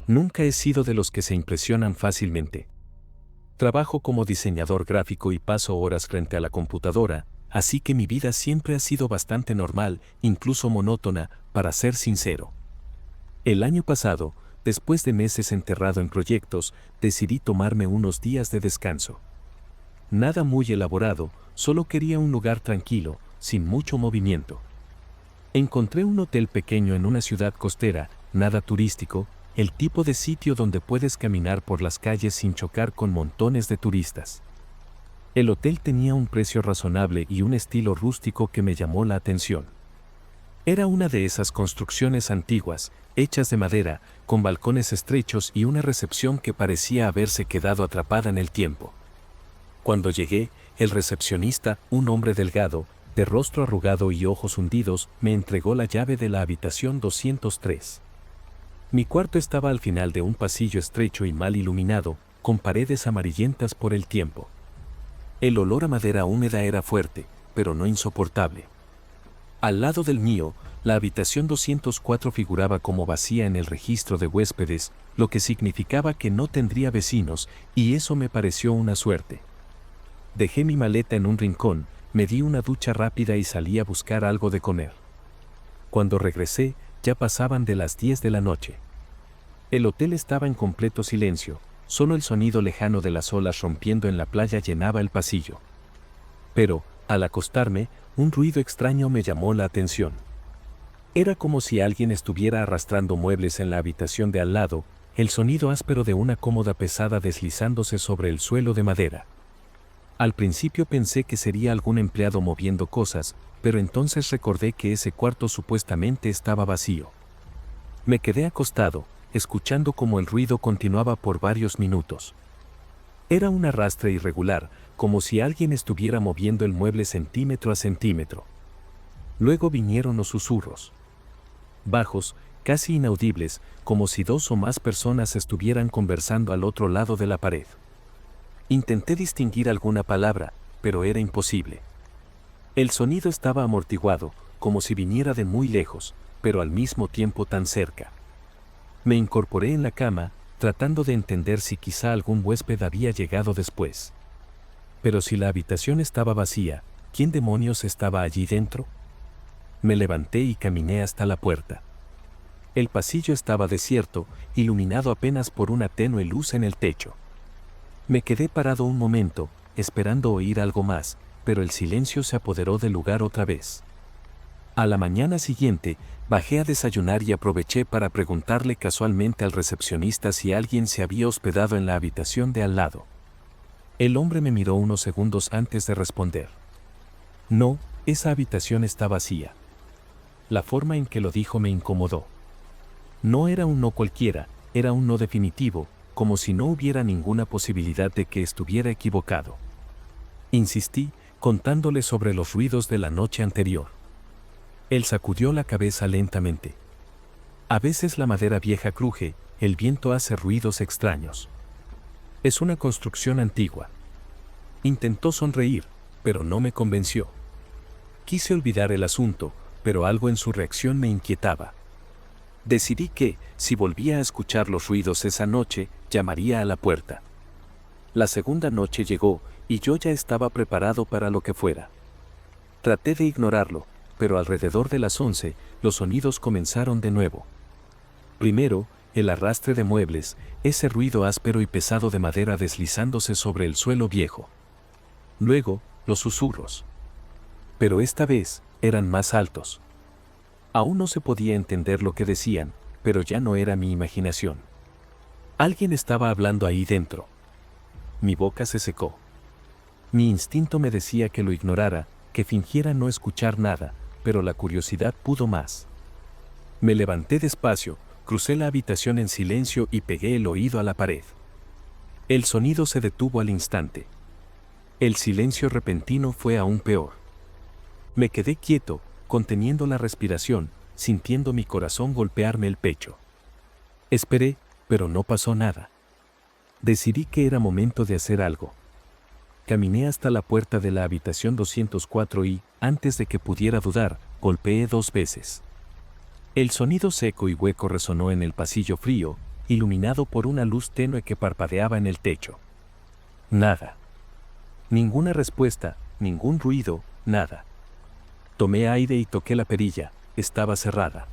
Nunca he sido de los que se impresionan fácilmente. Trabajo como diseñador gráfico y paso horas frente a la computadora, así que mi vida siempre ha sido bastante normal, incluso monótona, para ser sincero. El año pasado, después de meses enterrado en proyectos, decidí tomarme unos días de descanso. Nada muy elaborado, solo quería un lugar tranquilo, sin mucho movimiento. Encontré un hotel pequeño en una ciudad costera, nada turístico, el tipo de sitio donde puedes caminar por las calles sin chocar con montones de turistas. El hotel tenía un precio razonable y un estilo rústico que me llamó la atención. Era una de esas construcciones antiguas, hechas de madera, con balcones estrechos y una recepción que parecía haberse quedado atrapada en el tiempo. Cuando llegué, el recepcionista, un hombre delgado, de rostro arrugado y ojos hundidos, me entregó la llave de la habitación 203. Mi cuarto estaba al final de un pasillo estrecho y mal iluminado, con paredes amarillentas por el tiempo. El olor a madera húmeda era fuerte, pero no insoportable. Al lado del mío, la habitación 204 figuraba como vacía en el registro de huéspedes, lo que significaba que no tendría vecinos, y eso me pareció una suerte. Dejé mi maleta en un rincón, me di una ducha rápida y salí a buscar algo de comer. Cuando regresé, ya pasaban de las 10 de la noche. El hotel estaba en completo silencio, solo el sonido lejano de las olas rompiendo en la playa llenaba el pasillo. Pero, al acostarme, un ruido extraño me llamó la atención. Era como si alguien estuviera arrastrando muebles en la habitación de al lado, el sonido áspero de una cómoda pesada deslizándose sobre el suelo de madera. Al principio pensé que sería algún empleado moviendo cosas, pero entonces recordé que ese cuarto supuestamente estaba vacío. Me quedé acostado, escuchando cómo el ruido continuaba por varios minutos. Era un arrastre irregular, como si alguien estuviera moviendo el mueble centímetro a centímetro. Luego vinieron los susurros. Bajos, casi inaudibles, como si dos o más personas estuvieran conversando al otro lado de la pared. Intenté distinguir alguna palabra, pero era imposible. El sonido estaba amortiguado, como si viniera de muy lejos, pero al mismo tiempo tan cerca. Me incorporé en la cama, tratando de entender si quizá algún huésped había llegado después. Pero si la habitación estaba vacía, ¿quién demonios estaba allí dentro? Me levanté y caminé hasta la puerta. El pasillo estaba desierto, iluminado apenas por una tenue luz en el techo. Me quedé parado un momento, esperando oír algo más, pero el silencio se apoderó del lugar otra vez. A la mañana siguiente, bajé a desayunar y aproveché para preguntarle casualmente al recepcionista si alguien se había hospedado en la habitación de al lado. El hombre me miró unos segundos antes de responder. No, esa habitación está vacía. La forma en que lo dijo me incomodó. No era un no cualquiera, era un no definitivo, como si no hubiera ninguna posibilidad de que estuviera equivocado. Insistí, contándole sobre los ruidos de la noche anterior. Él sacudió la cabeza lentamente. A veces la madera vieja cruje, el viento hace ruidos extraños. Es una construcción antigua. Intentó sonreír, pero no me convenció. Quise olvidar el asunto, pero algo en su reacción me inquietaba. Decidí que, si volvía a escuchar los ruidos esa noche, llamaría a la puerta. La segunda noche llegó, y yo ya estaba preparado para lo que fuera. Traté de ignorarlo, pero alrededor de las 11, los sonidos comenzaron de nuevo. Primero, el arrastre de muebles, ese ruido áspero y pesado de madera deslizándose sobre el suelo viejo. Luego, los susurros. Pero esta vez, eran más altos. Aún no se podía entender lo que decían, pero ya no era mi imaginación. Alguien estaba hablando ahí dentro. Mi boca se secó. Mi instinto me decía que lo ignorara, que fingiera no escuchar nada, pero la curiosidad pudo más. Me levanté despacio, crucé la habitación en silencio y pegué el oído a la pared. El sonido se detuvo al instante. El silencio repentino fue aún peor. Me quedé quieto, conteniendo la respiración, sintiendo mi corazón golpearme el pecho. Esperé, pero no pasó nada. Decidí que era momento de hacer algo. Caminé hasta la puerta de la habitación 204 y, antes de que pudiera dudar, golpeé 2 veces. El sonido seco y hueco resonó en el pasillo frío, iluminado por una luz tenue que parpadeaba en el techo. Nada. Ninguna respuesta, ningún ruido, nada. Tomé aire y toqué la perilla, estaba cerrada.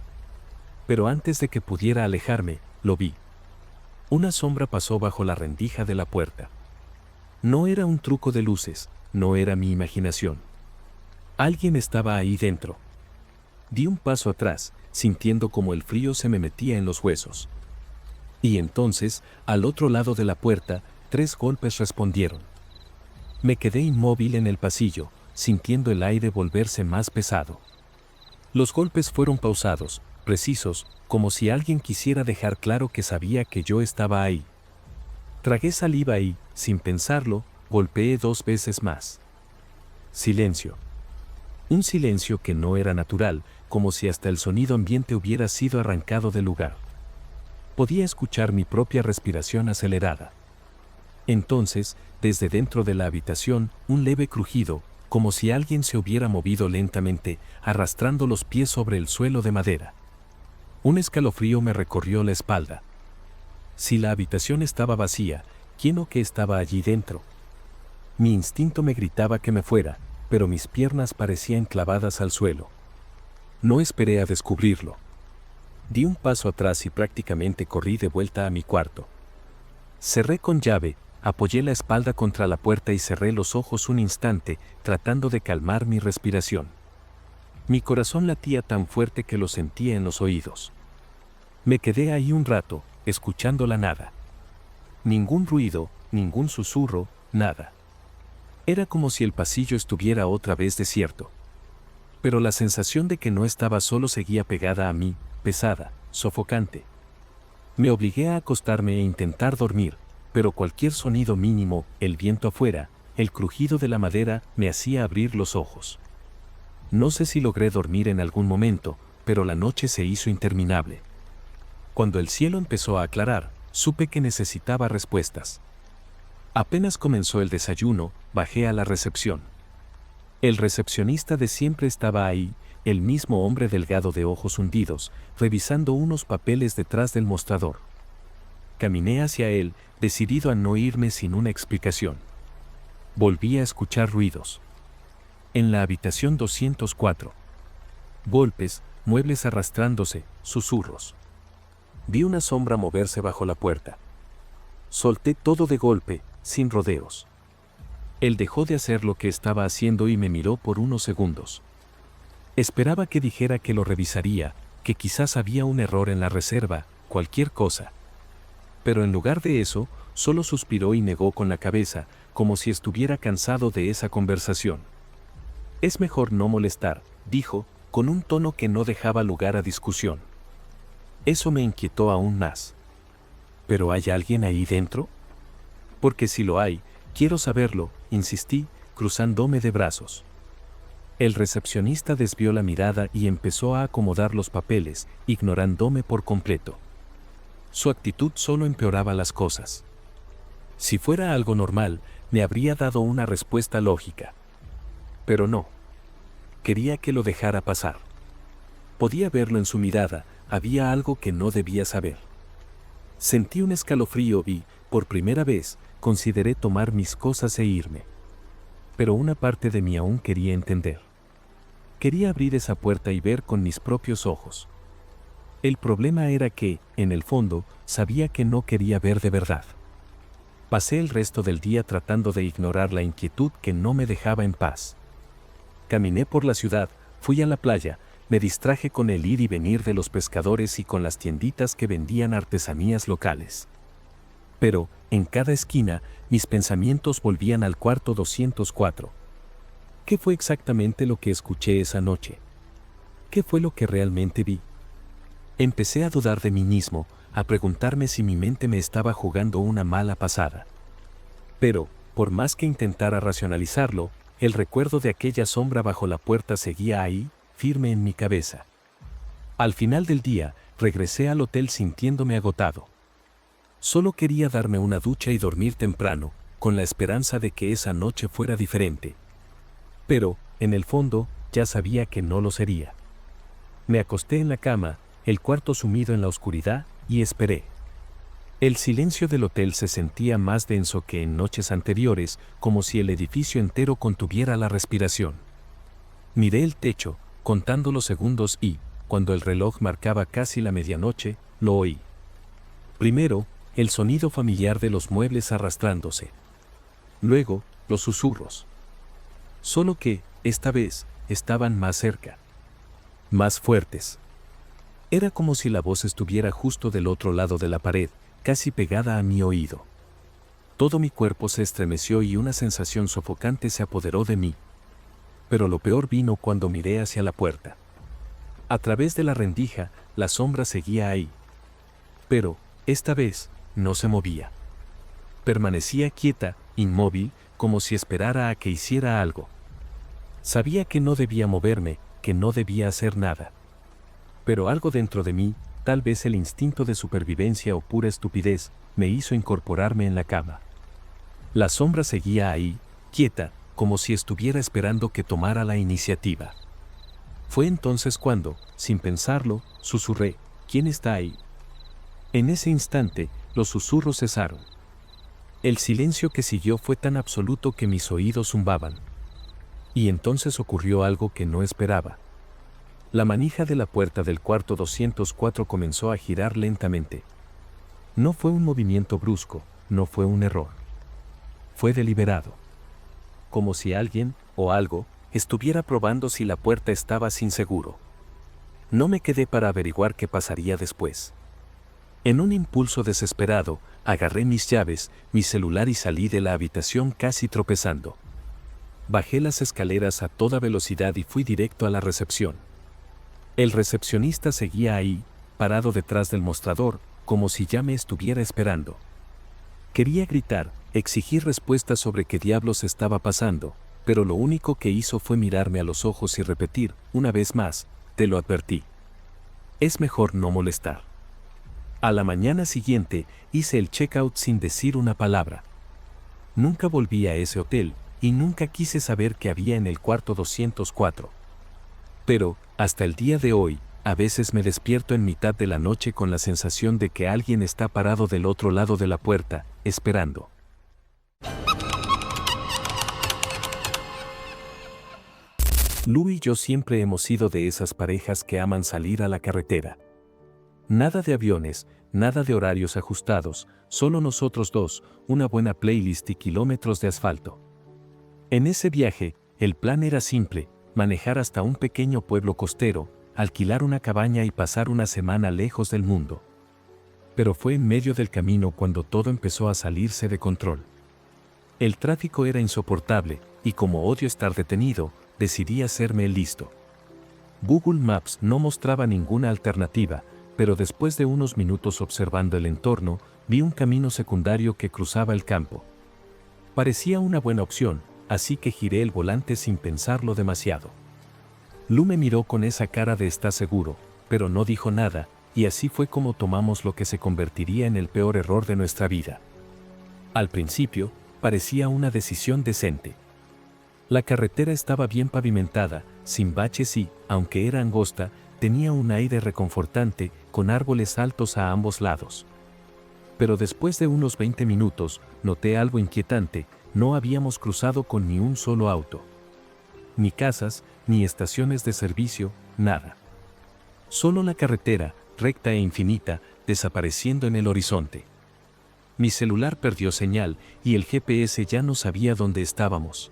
Pero antes de que pudiera alejarme, lo vi. Una sombra pasó bajo la rendija de la puerta. No era un truco de luces, no era mi imaginación. Alguien estaba ahí dentro. Di un paso atrás, sintiendo como el frío se me metía en los huesos. Y entonces, al otro lado de la puerta, 3 golpes respondieron. Me quedé inmóvil en el pasillo, sintiendo el aire volverse más pesado. Los golpes fueron pausados, precisos, como si alguien quisiera dejar claro que sabía que yo estaba ahí. Tragué saliva y, sin pensarlo, golpeé 2 veces más. Silencio. Un silencio que no era natural, como si hasta el sonido ambiente hubiera sido arrancado del lugar. Podía escuchar mi propia respiración acelerada. Entonces, desde dentro de la habitación, un leve crujido, como si alguien se hubiera movido lentamente, arrastrando los pies sobre el suelo de madera. Un escalofrío me recorrió la espalda. Si la habitación estaba vacía, ¿quién o qué estaba allí dentro? Mi instinto me gritaba que me fuera, pero mis piernas parecían clavadas al suelo. No esperé a descubrirlo. Di un paso atrás y prácticamente corrí de vuelta a mi cuarto. Cerré con llave, apoyé la espalda contra la puerta y cerré los ojos un instante, tratando de calmar mi respiración. Mi corazón latía tan fuerte que lo sentía en los oídos. Me quedé ahí un rato, escuchando la nada. Ningún ruido, ningún susurro, nada. Era como si el pasillo estuviera otra vez desierto. Pero la sensación de que no estaba solo seguía pegada a mí, pesada, sofocante. Me obligué a acostarme e intentar dormir, pero cualquier sonido mínimo, el viento afuera, el crujido de la madera, me hacía abrir los ojos. No sé si logré dormir en algún momento, pero la noche se hizo interminable. Cuando el cielo empezó a aclarar, supe que necesitaba respuestas. Apenas comenzó el desayuno, bajé a la recepción. El recepcionista de siempre estaba ahí, el mismo hombre delgado de ojos hundidos, revisando unos papeles detrás del mostrador. Caminé hacia él, decidido a no irme sin una explicación. Volví a escuchar ruidos. En la habitación 204. Golpes, muebles arrastrándose, susurros. Vi una sombra moverse bajo la puerta. Solté todo de golpe, sin rodeos. Él dejó de hacer lo que estaba haciendo y me miró por unos segundos. Esperaba que dijera que lo revisaría, que quizás había un error en la reserva, cualquier cosa. Pero en lugar de eso, solo suspiró y negó con la cabeza, como si estuviera cansado de esa conversación. Es mejor no molestar, dijo, con un tono que no dejaba lugar a discusión. Eso me inquietó aún más. ¿Pero hay alguien ahí dentro? Porque si lo hay, quiero saberlo, insistí, cruzándome de brazos. El recepcionista desvió la mirada y empezó a acomodar los papeles, ignorándome por completo. Su actitud solo empeoraba las cosas. Si fuera algo normal, me habría dado una respuesta lógica. Pero no. Quería que lo dejara pasar. Podía verlo en su mirada, había algo que no debía saber. Sentí un escalofrío y, por primera vez, consideré tomar mis cosas e irme. Pero una parte de mí aún quería entender. Quería abrir esa puerta y ver con mis propios ojos. El problema era que, en el fondo, sabía que no quería ver de verdad. Pasé el resto del día tratando de ignorar la inquietud que no me dejaba en paz. Caminé por la ciudad, fui a la playa, me distraje con el ir y venir de los pescadores y con las tienditas que vendían artesanías locales. Pero, en cada esquina, mis pensamientos volvían al cuarto 204. ¿Qué fue exactamente lo que escuché esa noche? ¿Qué fue lo que realmente vi? Empecé a dudar de mí mismo, a preguntarme si mi mente me estaba jugando una mala pasada. Pero, por más que intentara racionalizarlo, el recuerdo de aquella sombra bajo la puerta seguía ahí, firme en mi cabeza. Al final del día, regresé al hotel sintiéndome agotado. Solo quería darme una ducha y dormir temprano, con la esperanza de que esa noche fuera diferente. Pero, en el fondo, ya sabía que no lo sería. Me acosté en la cama, el cuarto sumido en la oscuridad, y esperé. El silencio del hotel se sentía más denso que en noches anteriores, como si el edificio entero contuviera la respiración. Miré el techo, contando los segundos y, cuando el reloj marcaba casi la medianoche, lo oí. Primero, el sonido familiar de los muebles arrastrándose. Luego, los susurros. Solo que, esta vez, estaban más cerca. Más fuertes. Era como si la voz estuviera justo del otro lado de la pared, casi pegada a mi oído. Todo mi cuerpo se estremeció y una sensación sofocante se apoderó de mí. Pero lo peor vino cuando miré hacia la puerta. A través de la rendija, la sombra seguía ahí. Pero, esta vez, no se movía. Permanecía quieta, inmóvil, como si esperara a que hiciera algo. Sabía que no debía moverme, que no debía hacer nada. Pero algo dentro de mí, tal vez el instinto de supervivencia o pura estupidez, me hizo incorporarme en la cama. La sombra seguía ahí, quieta, como si estuviera esperando que tomara la iniciativa. Fue entonces cuando, sin pensarlo, susurré, ¿quién está ahí? En ese instante, los susurros cesaron. El silencio que siguió fue tan absoluto que mis oídos zumbaban. Y entonces ocurrió algo que no esperaba. La manija de la puerta del cuarto 204 comenzó a girar lentamente. No fue un movimiento brusco, no fue un error. Fue deliberado. Como si alguien, o algo, estuviera probando si la puerta estaba sin seguro. No me quedé para averiguar qué pasaría después. En un impulso desesperado, agarré mis llaves, mi celular y salí de la habitación casi tropezando. Bajé las escaleras a toda velocidad y fui directo a la recepción. El recepcionista seguía ahí, parado detrás del mostrador, como si ya me estuviera esperando. Quería gritar, exigir respuestas sobre qué diablos estaba pasando, pero lo único que hizo fue mirarme a los ojos y repetir, una vez más, te lo advertí. Es mejor no molestar. A la mañana siguiente, hice el checkout sin decir una palabra. Nunca volví a ese hotel, y nunca quise saber qué había en el cuarto 204. Pero, hasta el día de hoy, a veces me despierto en mitad de la noche con la sensación de que alguien está parado del otro lado de la puerta, esperando. Lu y yo siempre hemos sido de esas parejas que aman salir a la carretera. Nada de aviones, nada de horarios ajustados, solo nosotros dos, una buena playlist y kilómetros de asfalto. En ese viaje, el plan era simple, manejar hasta un pequeño pueblo costero, alquilar una cabaña y pasar una semana lejos del mundo. Pero fue en medio del camino cuando todo empezó a salirse de control. El tráfico era insoportable, y como odio estar detenido, decidí hacerme el listo. Google Maps no mostraba ninguna alternativa, pero después de unos minutos observando el entorno, vi un camino secundario que cruzaba el campo. Parecía una buena opción, así que giré el volante sin pensarlo demasiado. Lu me miró con esa cara de ¿estás seguro?, pero no dijo nada, y así fue como tomamos lo que se convertiría en el peor error de nuestra vida. Al principio, parecía una decisión decente. La carretera estaba bien pavimentada, sin baches y, aunque era angosta, tenía un aire reconfortante, con árboles altos a ambos lados. Pero después de unos 20 minutos, noté algo inquietante, no habíamos cruzado con ni un solo auto. Ni casas, ni estaciones de servicio, nada. Solo la carretera, recta e infinita, desapareciendo en el horizonte. Mi celular perdió señal, y el GPS ya no sabía dónde estábamos.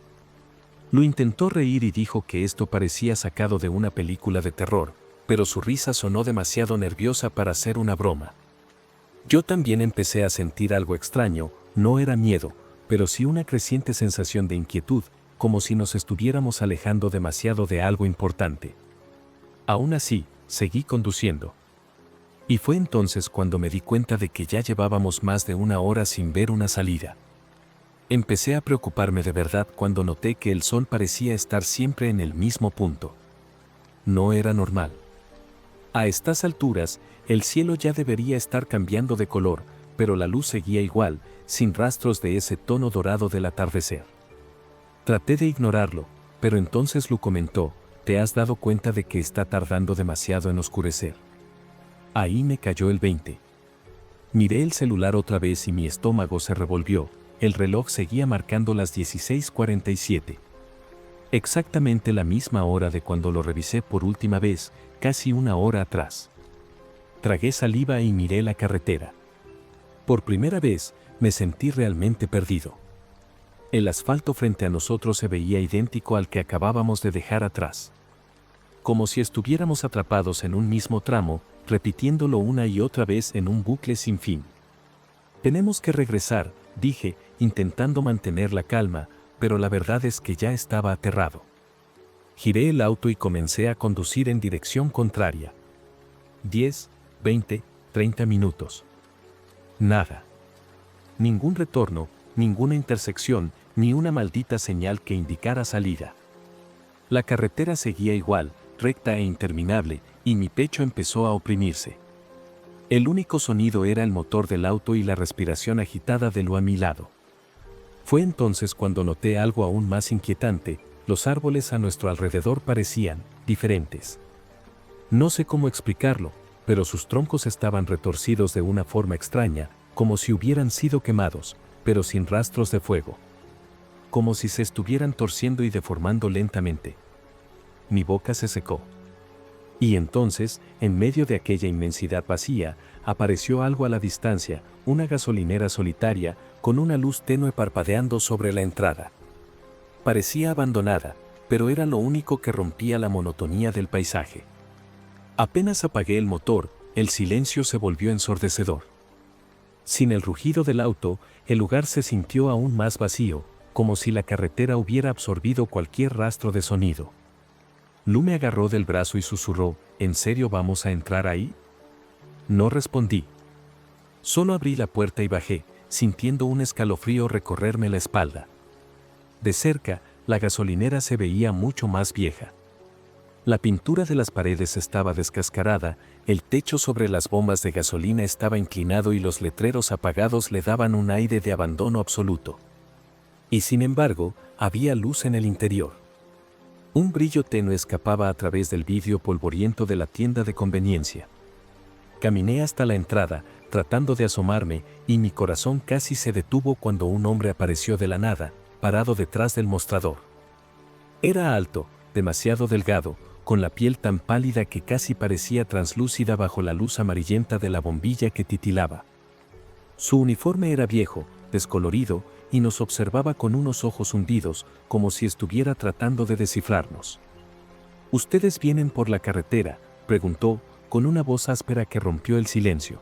Lu intentó reír y dijo que esto parecía sacado de una película de terror, pero su risa sonó demasiado nerviosa para ser una broma. Yo también empecé a sentir algo extraño, no era miedo, pero sí una creciente sensación de inquietud, como si nos estuviéramos alejando demasiado de algo importante. Aún así, seguí conduciendo. Y fue entonces cuando me di cuenta de que ya llevábamos más de una hora sin ver una salida. Empecé a preocuparme de verdad cuando noté que el sol parecía estar siempre en el mismo punto. No era normal. A estas alturas, el cielo ya debería estar cambiando de color, pero la luz seguía igual, sin rastros de ese tono dorado del atardecer. Traté de ignorarlo, pero entonces Lu comentó, ¿te has dado cuenta de que está tardando demasiado en oscurecer? Ahí me cayó el 20. Miré el celular otra vez y mi estómago se revolvió. El reloj seguía marcando las 16:47. Exactamente la misma hora de cuando lo revisé por última vez, casi una hora atrás. Tragué saliva y miré la carretera. Por primera vez, me sentí realmente perdido. El asfalto frente a nosotros se veía idéntico al que acabábamos de dejar atrás. Como si estuviéramos atrapados en un mismo tramo, repitiéndolo una y otra vez en un bucle sin fin. Tenemos que regresar, dije, intentando mantener la calma, pero la verdad es que ya estaba aterrado. Giré el auto y comencé a conducir en dirección contraria. 10, 20, 30 minutos. Nada. Ningún retorno, ninguna intersección, ni una maldita señal que indicara salida. La carretera seguía igual, recta e interminable, y mi pecho empezó a oprimirse. El único sonido era el motor del auto y la respiración agitada de lo a mi lado. Fue entonces cuando noté algo aún más inquietante: los árboles a nuestro alrededor parecían diferentes. No sé cómo explicarlo, pero sus troncos estaban retorcidos de una forma extraña, como si hubieran sido quemados, pero sin rastros de fuego. Como si se estuvieran torciendo y deformando lentamente. Mi boca se secó. Y entonces, en medio de aquella inmensidad vacía, apareció algo a la distancia, una gasolinera solitaria, con una luz tenue parpadeando sobre la entrada. Parecía abandonada, pero era lo único que rompía la monotonía del paisaje. Apenas apagué el motor, el silencio se volvió ensordecedor. Sin el rugido del auto, el lugar se sintió aún más vacío, como si la carretera hubiera absorbido cualquier rastro de sonido. Lu me agarró del brazo y susurró: ¿En serio vamos a entrar ahí? No respondí. Solo abrí la puerta y bajé, sintiendo un escalofrío recorrerme la espalda. De cerca, la gasolinera se veía mucho más vieja. La pintura de las paredes estaba descascarada, el techo sobre las bombas de gasolina estaba inclinado y los letreros apagados le daban un aire de abandono absoluto. Y sin embargo, había luz en el interior. Un brillo tenue escapaba a través del vidrio polvoriento de la tienda de conveniencia. Caminé hasta la entrada, tratando de asomarme, y mi corazón casi se detuvo cuando un hombre apareció de la nada, parado detrás del mostrador. Era alto, demasiado delgado, con la piel tan pálida que casi parecía translúcida bajo la luz amarillenta de la bombilla que titilaba. Su uniforme era viejo, descolorido, y nos observaba con unos ojos hundidos, como si estuviera tratando de descifrarnos. ¿Ustedes vienen por la carretera?, preguntó, con una voz áspera que rompió el silencio.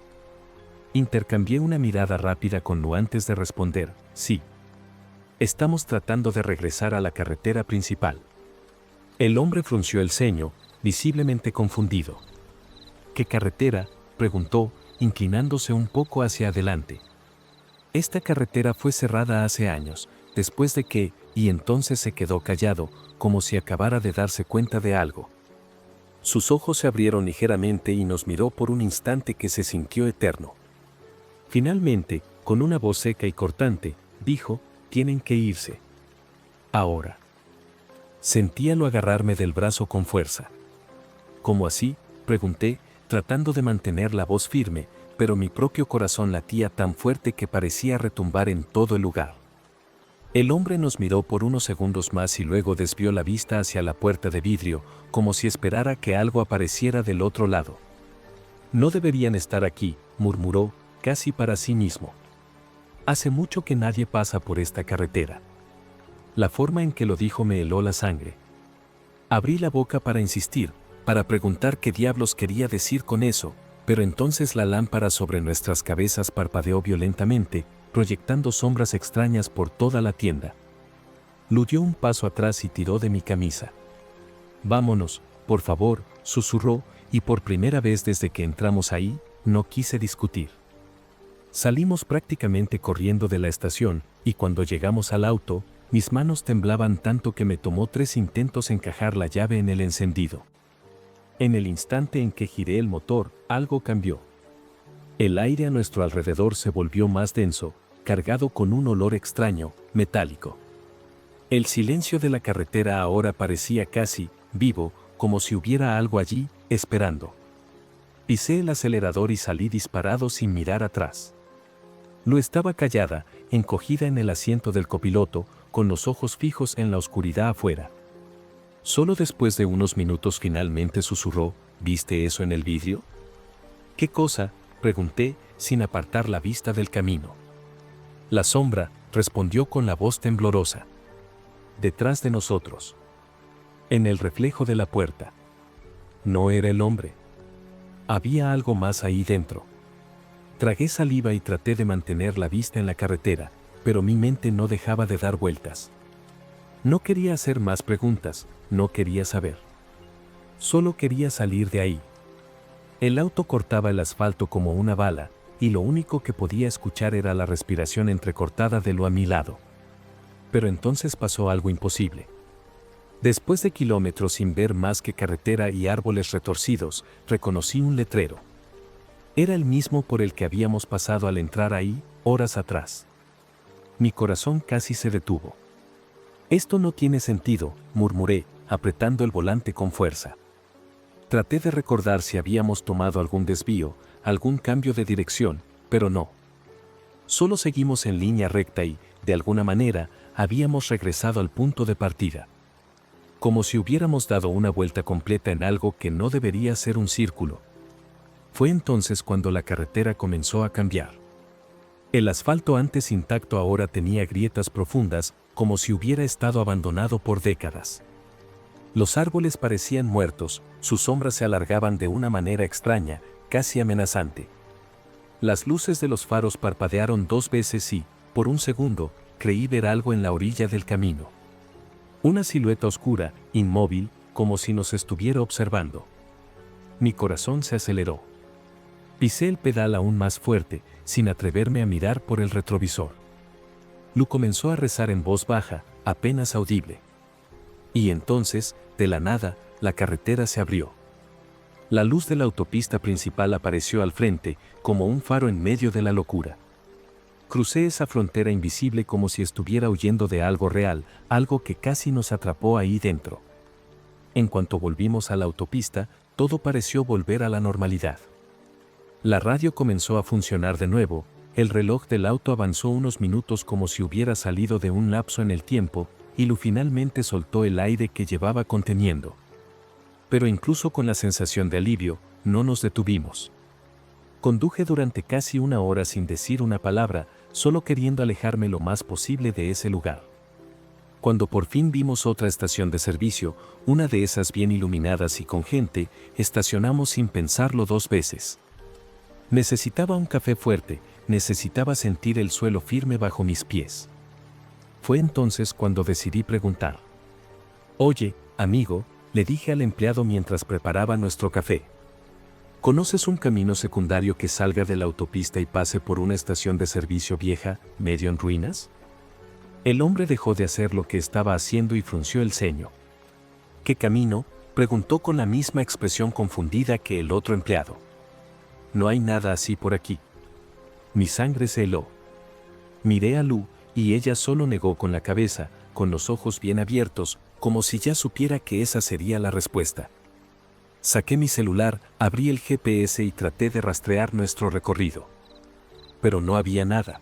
Intercambié una mirada rápida con Lu antes de responder: sí. Estamos tratando de regresar a la carretera principal. El hombre frunció el ceño, visiblemente confundido. ¿Qué carretera?, preguntó, inclinándose un poco hacia adelante. Esta carretera fue cerrada hace años, después de que, y entonces se quedó callado, como si acabara de darse cuenta de algo. Sus ojos se abrieron ligeramente y nos miró por un instante que se sintió eterno. Finalmente, con una voz seca y cortante, dijo: tienen que irse. Ahora. Sentíalo agarrarme del brazo con fuerza. ¿Cómo así?, pregunté, tratando de mantener la voz firme, pero mi propio corazón latía tan fuerte que parecía retumbar en todo el lugar. El hombre nos miró por unos segundos más y luego desvió la vista hacia la puerta de vidrio, como si esperara que algo apareciera del otro lado. No deberían estar aquí, murmuró, casi para sí mismo. Hace mucho que nadie pasa por esta carretera. La forma en que lo dijo me heló la sangre. Abrí la boca para insistir, para preguntar qué diablos quería decir con eso, pero entonces la lámpara sobre nuestras cabezas parpadeó violentamente, proyectando sombras extrañas por toda la tienda. Lu dio un paso atrás y tiró de mi camisa. Vámonos, por favor, susurró, y por primera vez desde que entramos ahí, no quise discutir. Salimos prácticamente corriendo de la estación, y cuando llegamos al auto, mis manos temblaban tanto que me tomó 3 intentos encajar la llave en el encendido. En el instante en que giré el motor, algo cambió. El aire a nuestro alrededor se volvió más denso, cargado con un olor extraño, metálico. El silencio de la carretera ahora parecía casi vivo, como si hubiera algo allí, esperando. Pisé el acelerador y salí disparado sin mirar atrás. Lu estaba callada, encogida en el asiento del copiloto, con los ojos fijos en la oscuridad afuera. Solo después de unos minutos finalmente susurró: ¿viste eso en el vidrio? ¿Qué cosa?, pregunté, sin apartar la vista del camino. La sombra, respondió con la voz temblorosa. Detrás de nosotros. En el reflejo de la puerta. No era el hombre. Había algo más ahí dentro. Tragué saliva y traté de mantener la vista en la carretera, pero mi mente no dejaba de dar vueltas. No quería hacer más preguntas, no quería saber. Solo quería salir de ahí. El auto cortaba el asfalto como una bala, y lo único que podía escuchar era la respiración entrecortada de Lu a mi lado. Pero entonces pasó algo imposible. Después de kilómetros sin ver más que carretera y árboles retorcidos, reconocí un letrero. Era el mismo por el que habíamos pasado al entrar ahí, horas atrás. Mi corazón casi se detuvo. Esto no tiene sentido, murmuré, apretando el volante con fuerza. Traté de recordar si habíamos tomado algún desvío, algún cambio de dirección, pero no. Solo seguimos en línea recta y, de alguna manera, habíamos regresado al punto de partida. Como si hubiéramos dado una vuelta completa en algo que no debería ser un círculo. Fue entonces cuando la carretera comenzó a cambiar. El asfalto antes intacto ahora tenía grietas profundas, como si hubiera estado abandonado por décadas. Los árboles parecían muertos, sus sombras se alargaban de una manera extraña, casi amenazante. Las luces de los faros parpadearon 2 veces y, por un segundo, creí ver algo en la orilla del camino. Una silueta oscura, inmóvil, como si nos estuviera observando. Mi corazón se aceleró. Pisé el pedal aún más fuerte, sin atreverme a mirar por el retrovisor. Lu comenzó a rezar en voz baja, apenas audible. Y entonces, de la nada, la carretera se abrió. La luz de la autopista principal apareció al frente, como un faro en medio de la locura. Crucé esa frontera invisible como si estuviera huyendo de algo real, algo que casi nos atrapó ahí dentro. En cuanto volvimos a la autopista, todo pareció volver a la normalidad. La radio comenzó a funcionar de nuevo, el reloj del auto avanzó unos minutos como si hubiera salido de un lapso en el tiempo, y Lu finalmente soltó el aire que llevaba conteniendo. Pero incluso con la sensación de alivio, no nos detuvimos. Conduje durante casi 1 hora sin decir una palabra, solo queriendo alejarme lo más posible de ese lugar. Cuando por fin vimos otra estación de servicio, una de esas bien iluminadas y con gente, estacionamos sin pensarlo 2 veces. Necesitaba un café fuerte, necesitaba sentir el suelo firme bajo mis pies. Fue entonces cuando decidí preguntar. Oye, amigo, le dije al empleado mientras preparaba nuestro café. ¿Conoces un camino secundario que salga de la autopista y pase por una estación de servicio vieja, medio en ruinas? El hombre dejó de hacer lo que estaba haciendo y frunció el ceño. ¿Qué camino?, preguntó con la misma expresión confundida que el otro empleado. No hay nada así por aquí. Mi sangre se heló. Miré a Lu, y ella solo negó con la cabeza, con los ojos bien abiertos, como si ya supiera que esa sería la respuesta. Saqué mi celular, abrí el GPS y traté de rastrear nuestro recorrido. Pero no había nada.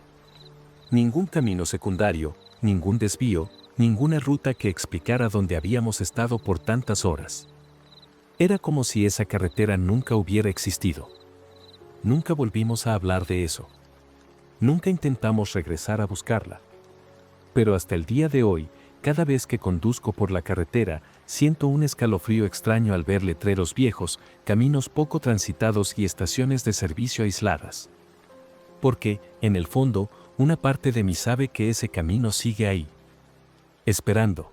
Ningún camino secundario, ningún desvío, ninguna ruta que explicara dónde habíamos estado por tantas horas. Era como si esa carretera nunca hubiera existido. Nunca volvimos a hablar de eso. Nunca intentamos regresar a buscarla. Pero hasta el día de hoy, cada vez que conduzco por la carretera, siento un escalofrío extraño al ver letreros viejos, caminos poco transitados y estaciones de servicio aisladas. Porque, en el fondo, una parte de mí sabe que ese camino sigue ahí. Esperando.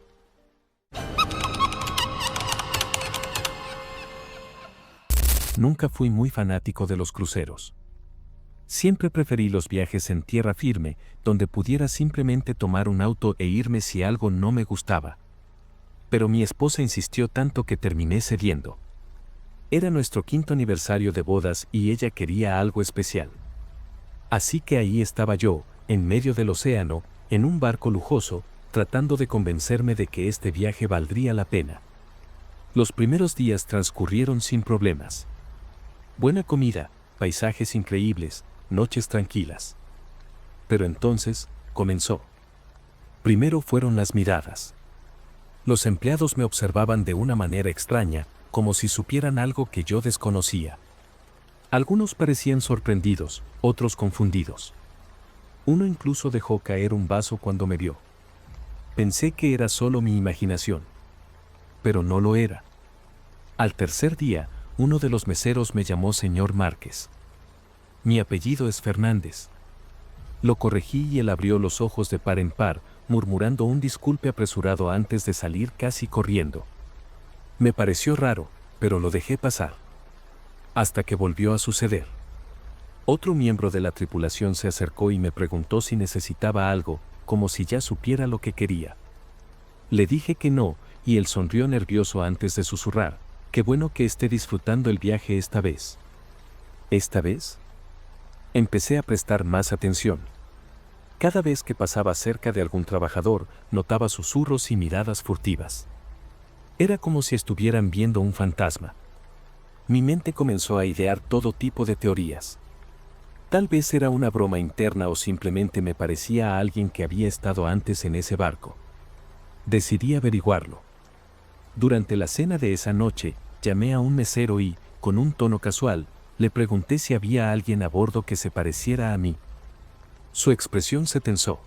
Nunca fui muy fanático de los cruceros. Siempre preferí los viajes en tierra firme, donde pudiera simplemente tomar un auto e irme si algo no me gustaba. Pero mi esposa insistió tanto que terminé cediendo. Era nuestro 5º aniversario de bodas y ella quería algo especial. Así que ahí estaba yo, en medio del océano, en un barco lujoso, tratando de convencerme de que este viaje valdría la pena. Los primeros días transcurrieron sin problemas. Buena comida, paisajes increíbles, noches tranquilas. Pero entonces, comenzó. Primero fueron las miradas. Los empleados me observaban de una manera extraña, como si supieran algo que yo desconocía. Algunos parecían sorprendidos, otros confundidos. Uno incluso dejó caer un vaso cuando me vio. Pensé que era solo mi imaginación. Pero no lo era. Al tercer día, uno de los meseros me llamó señor Márquez. Mi apellido es Fernández. Lo corregí y él abrió los ojos de par en par, murmurando un disculpe apresurado antes de salir casi corriendo. Me pareció raro, pero lo dejé pasar. Hasta que volvió a suceder. Otro miembro de la tripulación se acercó y me preguntó si necesitaba algo, como si ya supiera lo que quería. Le dije que no, y él sonrió nervioso antes de susurrar: «Qué bueno que esté disfrutando el viaje esta vez». ¿Esta vez? Empecé a prestar más atención. Cada vez que pasaba cerca de algún trabajador, notaba susurros y miradas furtivas. Era como si estuvieran viendo un fantasma. Mi mente comenzó a idear todo tipo de teorías. Tal vez era una broma interna o simplemente me parecía a alguien que había estado antes en ese barco. Decidí averiguarlo. Durante la cena de esa noche, llamé a un mesero y, con un tono casual, le pregunté si había alguien a bordo que se pareciera a mí. Su expresión se tensó.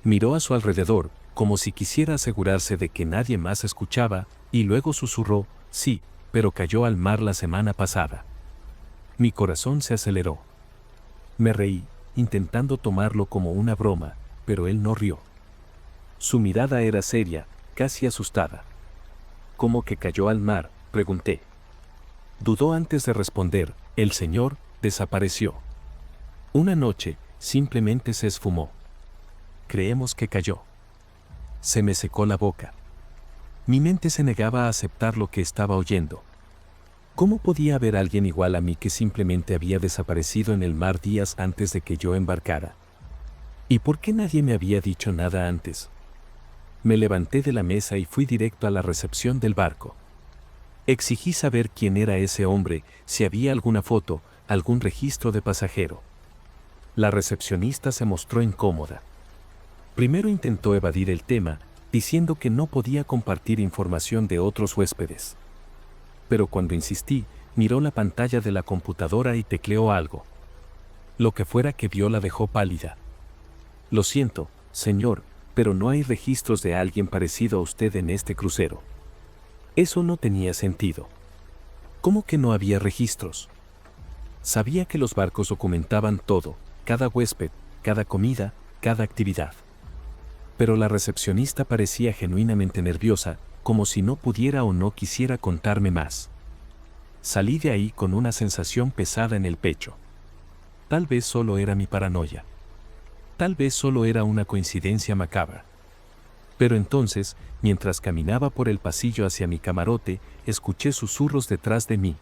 Miró a su alrededor, como si quisiera asegurarse de que nadie más escuchaba, y luego susurró: «Sí, pero cayó al mar la semana pasada». Mi corazón se aceleró. Me reí, intentando tomarlo como una broma, pero él no rió. Su mirada era seria, casi asustada. «¿Cómo que cayó al mar?», pregunté. Dudó antes de responder: «El señor desapareció. Una noche, simplemente se esfumó. Creemos que cayó». Se me secó la boca. Mi mente se negaba a aceptar lo que estaba oyendo. ¿Cómo podía haber alguien igual a mí que simplemente había desaparecido en el mar días antes de que yo embarcara? ¿Y por qué nadie me había dicho nada antes? Me levanté de la mesa y fui directo a la recepción del barco. Exigí saber quién era ese hombre, si había alguna foto, algún registro de pasajero. La recepcionista se mostró incómoda. Primero intentó evadir el tema, diciendo que no podía compartir información de otros huéspedes. Pero cuando insistí, miró la pantalla de la computadora y tecleó algo. Lo que fuera que vio la dejó pálida. «Lo siento, señor, pero no hay registros de alguien parecido a usted en este crucero». Eso no tenía sentido. ¿Cómo que no había registros? Sabía que los barcos documentaban todo, cada huésped, cada comida, cada actividad. Pero la recepcionista parecía genuinamente nerviosa, como si no pudiera o no quisiera contarme más. Salí de ahí con una sensación pesada en el pecho. Tal vez solo era mi paranoia. Tal vez solo era una coincidencia macabra. Pero entonces, mientras caminaba por el pasillo hacia mi camarote, escuché susurros detrás de mí.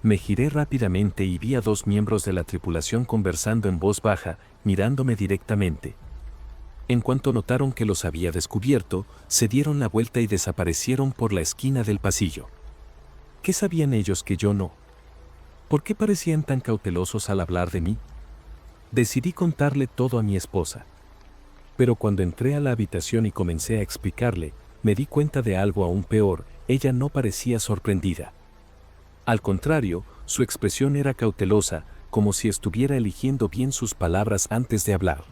Me giré rápidamente y vi a dos miembros de la tripulación conversando en voz baja, mirándome directamente. En cuanto notaron que los había descubierto, se dieron la vuelta y desaparecieron por la esquina del pasillo. ¿Qué sabían ellos que yo no? ¿Por qué parecían tan cautelosos al hablar de mí? Decidí contarle todo a mi esposa. Pero cuando entré a la habitación y comencé a explicarle, me di cuenta de algo aún peor: ella no parecía sorprendida. Al contrario, su expresión era cautelosa, como si estuviera eligiendo bien sus palabras antes de hablar.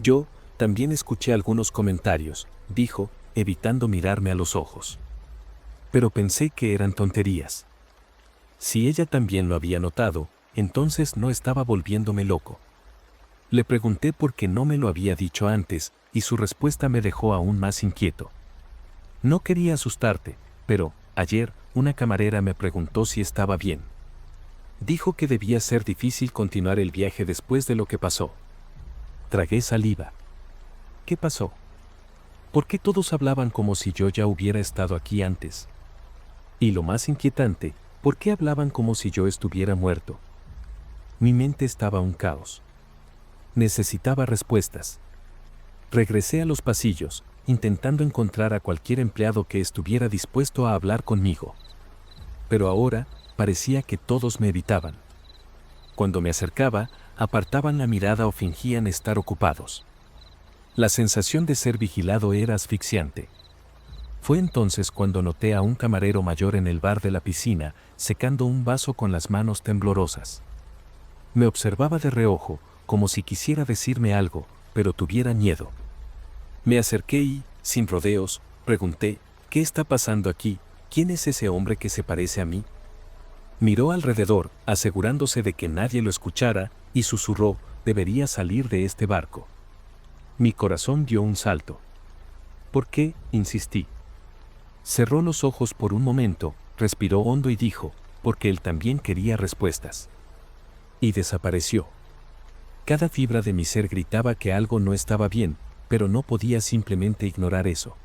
«Yo también escuché algunos comentarios», dijo, evitando mirarme a los ojos. Pero pensé que eran tonterías. Si ella también lo había notado, entonces no estaba volviéndome loco. Le pregunté por qué no me lo había dicho antes, y su respuesta me dejó aún más inquieto. «No quería asustarte, pero, ayer, una camarera me preguntó si estaba bien. Dijo que debía ser difícil continuar el viaje después de lo que pasó». Tragué saliva. ¿Qué pasó? ¿Por qué todos hablaban como si yo ya hubiera estado aquí antes? Y lo más inquietante, ¿por qué hablaban como si yo estuviera muerto? Mi mente estaba un caos. Necesitaba respuestas. Regresé a los pasillos, intentando encontrar a cualquier empleado que estuviera dispuesto a hablar conmigo. Pero ahora, parecía que todos me evitaban. Cuando me acercaba, apartaban la mirada o fingían estar ocupados. La sensación de ser vigilado era asfixiante. Fue entonces cuando noté a un camarero mayor en el bar de la piscina, secando un vaso con las manos temblorosas. Me observaba de reojo, como si quisiera decirme algo, pero tuviera miedo. Me acerqué y, sin rodeos, pregunté, ¿qué está pasando aquí? ¿Quién es ese hombre que se parece a mí? Miró alrededor, asegurándose de que nadie lo escuchara, y susurró, debería salir de este barco. Mi corazón dio un salto. ¿Por qué? Insistí. Cerró los ojos por un momento, respiró hondo y dijo, porque él también quería respuestas. Y desapareció. Cada fibra de mi ser gritaba que algo no estaba bien, pero no podía simplemente ignorar eso.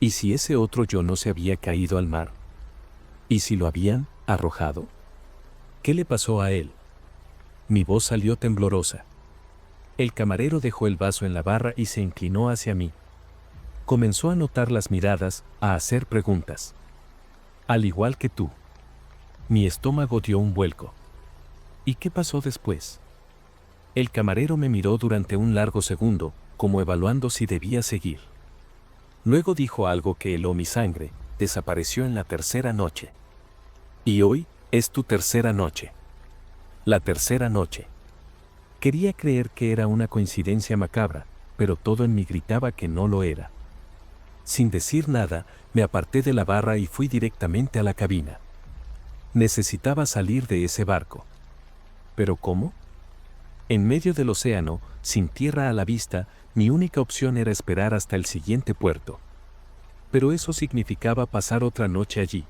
¿Y si ese otro yo no se había caído al mar? ¿Y si lo habían arrojado? ¿Qué le pasó a él? Mi voz salió temblorosa. El camarero dejó el vaso en la barra y se inclinó hacia mí. Comenzó a notar las miradas, a hacer preguntas. Al igual que tú. Mi estómago dio un vuelco. ¿Y qué pasó después? El camarero me miró durante un largo segundo, como evaluando si debía seguir. Luego dijo algo que heló mi sangre, desapareció en la tercera noche. Y hoy es tu tercera noche. La tercera noche. Quería creer que era una coincidencia macabra, pero todo en mí gritaba que no lo era. Sin decir nada, me aparté de la barra y fui directamente a la cabina. Necesitaba salir de ese barco. ¿Pero cómo? En medio del océano, sin tierra a la vista, mi única opción era esperar hasta el siguiente puerto. Pero eso significaba pasar otra noche allí.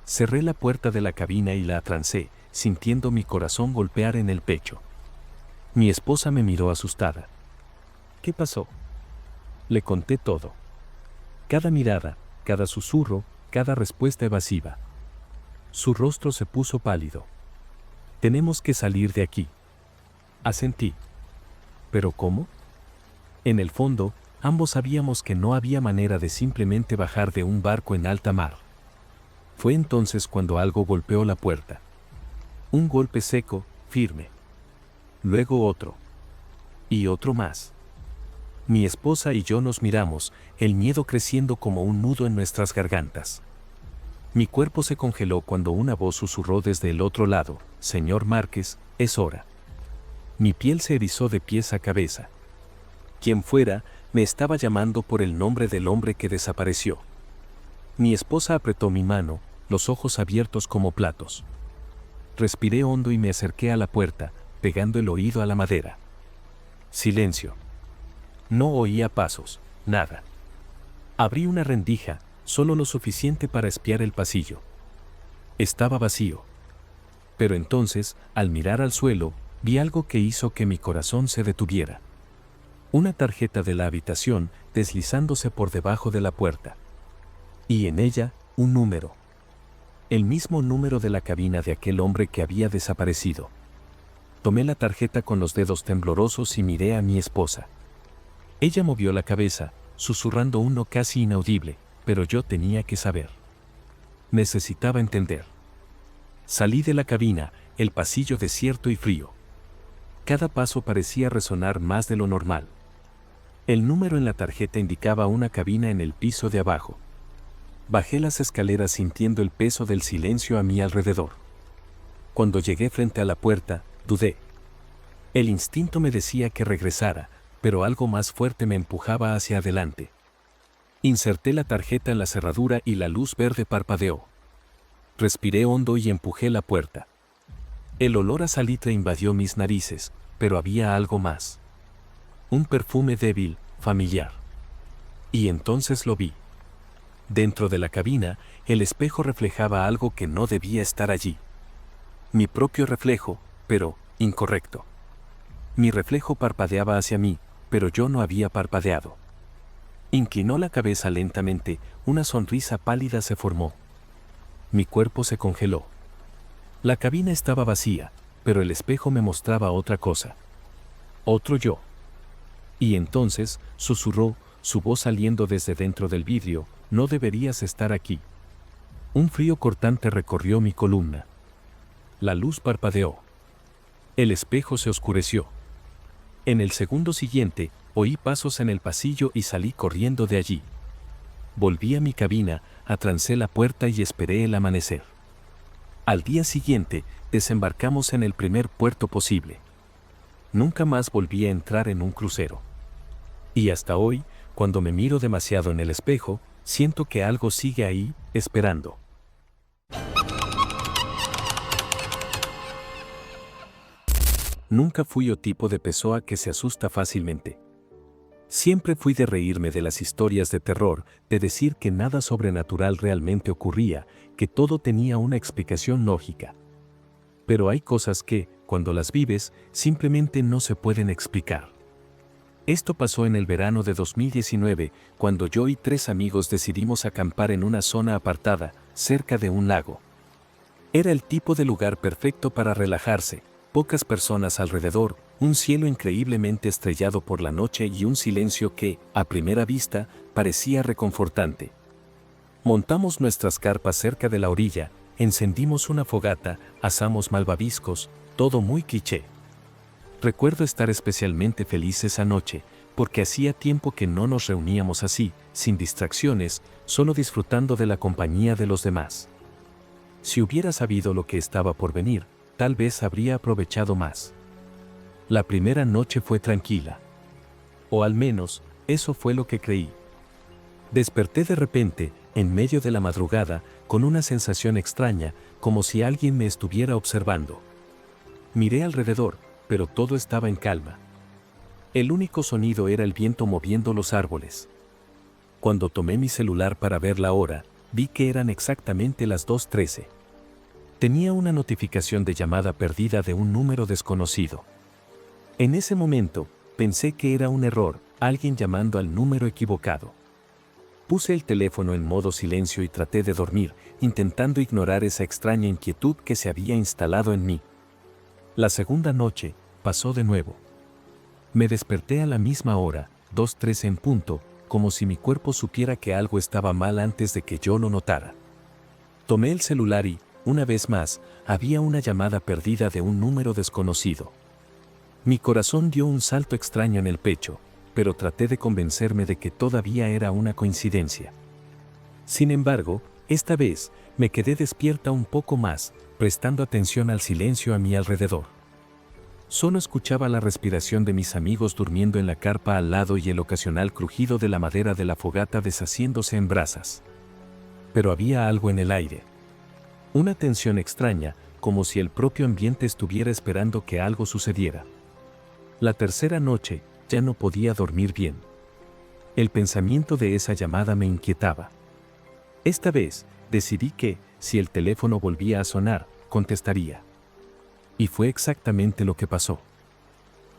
Cerré la puerta de la cabina y la atrancé, sintiendo mi corazón golpear en el pecho. Mi esposa me miró asustada. ¿Qué pasó? Le conté todo. Cada mirada, cada susurro, cada respuesta evasiva. Su rostro se puso pálido. Tenemos que salir de aquí. Asentí. ¿Pero cómo? En el fondo, ambos sabíamos que no había manera de simplemente bajar de un barco en alta mar. Fue entonces cuando algo golpeó la puerta. Un golpe seco, firme. Luego otro. Y otro más. Mi esposa y yo nos miramos, el miedo creciendo como un nudo en nuestras gargantas. Mi cuerpo se congeló cuando una voz susurró desde el otro lado, «Señor Márquez, es hora». Mi piel se erizó de pies a cabeza. Quien fuera, me estaba llamando por el nombre del hombre que desapareció. Mi esposa apretó mi mano, los ojos abiertos como platos. Respiré hondo y me acerqué a la puerta, pegando el oído a la madera. Silencio. No oía pasos, nada. Abrí una rendija, solo lo suficiente para espiar el pasillo. Estaba vacío. Pero entonces, al mirar al suelo, vi algo que hizo que mi corazón se detuviera. Una tarjeta de la habitación deslizándose por debajo de la puerta. Y en ella, un número. El mismo número de la cabina de aquel hombre que había desaparecido. Tomé la tarjeta con los dedos temblorosos y miré a mi esposa. Ella movió la cabeza, susurrando uno casi inaudible, pero yo tenía que saber. Necesitaba entender. Salí de la cabina, el pasillo desierto y frío. Cada paso parecía resonar más de lo normal. El número en la tarjeta indicaba una cabina en el piso de abajo. Bajé las escaleras sintiendo el peso del silencio a mi alrededor. Cuando llegué frente a la puerta, dudé. El instinto me decía que regresara, pero algo más fuerte me empujaba hacia adelante. Inserté la tarjeta en la cerradura y la luz verde parpadeó. Respiré hondo y empujé la puerta. El olor a salitre invadió mis narices, pero había algo más. Un perfume débil, familiar. Y entonces lo vi. Dentro de la cabina, el espejo reflejaba algo que no debía estar allí. Mi propio reflejo, pero incorrecto. Mi reflejo parpadeaba hacia mí, pero yo no había parpadeado. Inclinó la cabeza lentamente, una sonrisa pálida se formó. Mi cuerpo se congeló. La cabina estaba vacía, pero el espejo me mostraba otra cosa. Otro yo. Y entonces, susurró, su voz saliendo desde dentro del vidrio, no deberías estar aquí. Un frío cortante recorrió mi columna. La luz parpadeó. El espejo se oscureció. En el segundo siguiente, oí pasos en el pasillo y salí corriendo de allí. Volví a mi cabina, atrancé la puerta y esperé el amanecer. Al día siguiente, desembarcamos en el primer puerto posible. Nunca más volví a entrar en un crucero. Y hasta hoy, cuando me miro demasiado en el espejo, siento que algo sigue ahí, esperando. Nunca fui o tipo de pessoa que se asusta fácilmente. Siempre fui de reírme de las historias de terror, de decir que nada sobrenatural realmente ocurría, que todo tenía una explicación lógica. Pero hay cosas que, cuando las vives, simplemente no se pueden explicar. Esto pasó en el verano de 2019, cuando yo y 3 amigos decidimos acampar en una zona apartada, cerca de un lago. Era el tipo de lugar perfecto para relajarse, pocas personas alrededor, un cielo increíblemente estrellado por la noche y un silencio que, a primera vista, parecía reconfortante. Montamos nuestras carpas cerca de la orilla, encendimos una fogata, asamos malvaviscos, todo muy cliché. Recuerdo estar especialmente feliz esa noche, porque hacía tiempo que no nos reuníamos así, sin distracciones, solo disfrutando de la compañía de los demás. Si hubiera sabido lo que estaba por venir, tal vez habría aprovechado más. La primera noche fue tranquila. O al menos, eso fue lo que creí. Desperté de repente, en medio de la madrugada, con una sensación extraña, como si alguien me estuviera observando. Miré alrededor, pero todo estaba en calma. El único sonido era el viento moviendo los árboles. Cuando tomé mi celular para ver la hora, vi que eran exactamente las 2:13. Tenía una notificación de llamada perdida de un número desconocido. En ese momento, pensé que era un error, alguien llamando al número equivocado. Puse el teléfono en modo silencio y traté de dormir, intentando ignorar esa extraña inquietud que se había instalado en mí. La segunda noche, pasó de nuevo. Me desperté a la misma hora, 2:13 en punto, como si mi cuerpo supiera que algo estaba mal antes de que yo lo notara. Tomé el celular y, una vez más, había una llamada perdida de un número desconocido. Mi corazón dio un salto extraño en el pecho, pero traté de convencerme de que todavía era una coincidencia. Sin embargo, esta vez, me quedé despierta un poco más, prestando atención al silencio a mi alrededor. Solo escuchaba la respiración de mis amigos durmiendo en la carpa al lado y el ocasional crujido de la madera de la fogata deshaciéndose en brasas. Pero había algo en el aire. Una tensión extraña, como si el propio ambiente estuviera esperando que algo sucediera. La tercera noche, ya no podía dormir bien. El pensamiento de esa llamada me inquietaba. Esta vez, decidí que, si el teléfono volvía a sonar, contestaría. Y fue exactamente lo que pasó.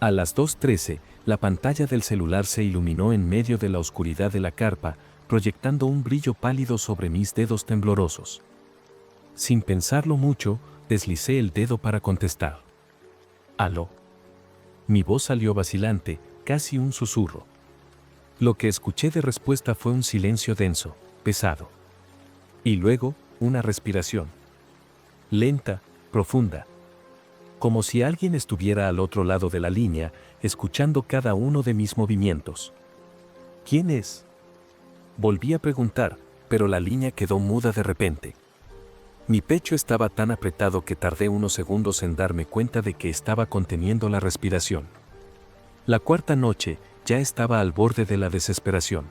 A las 2:13, la pantalla del celular se iluminó en medio de la oscuridad de la carpa, proyectando un brillo pálido sobre mis dedos temblorosos. Sin pensarlo mucho, deslicé el dedo para contestar. «Aló». Mi voz salió vacilante, casi un susurro. Lo que escuché de respuesta fue un silencio denso, pesado. Y luego, una respiración. Lenta, profunda. Como si alguien estuviera al otro lado de la línea, escuchando cada uno de mis movimientos. ¿Quién es? Volví a preguntar, pero la línea quedó muda de repente. Mi pecho estaba tan apretado que tardé unos segundos en darme cuenta de que estaba conteniendo la respiración. La cuarta noche, ya estaba al borde de la desesperación.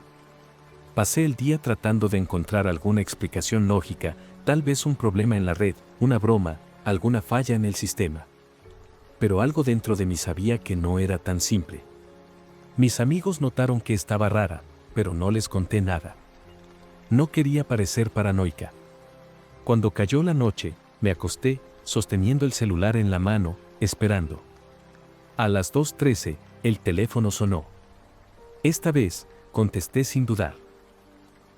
Pasé el día tratando de encontrar alguna explicación lógica, tal vez un problema en la red, una broma, alguna falla en el sistema. Pero algo dentro de mí sabía que no era tan simple. Mis amigos notaron que estaba rara, pero no les conté nada. No quería parecer paranoica. Cuando cayó la noche, me acosté, sosteniendo el celular en la mano, esperando. A las 2:13, el teléfono sonó. Esta vez, contesté sin dudar.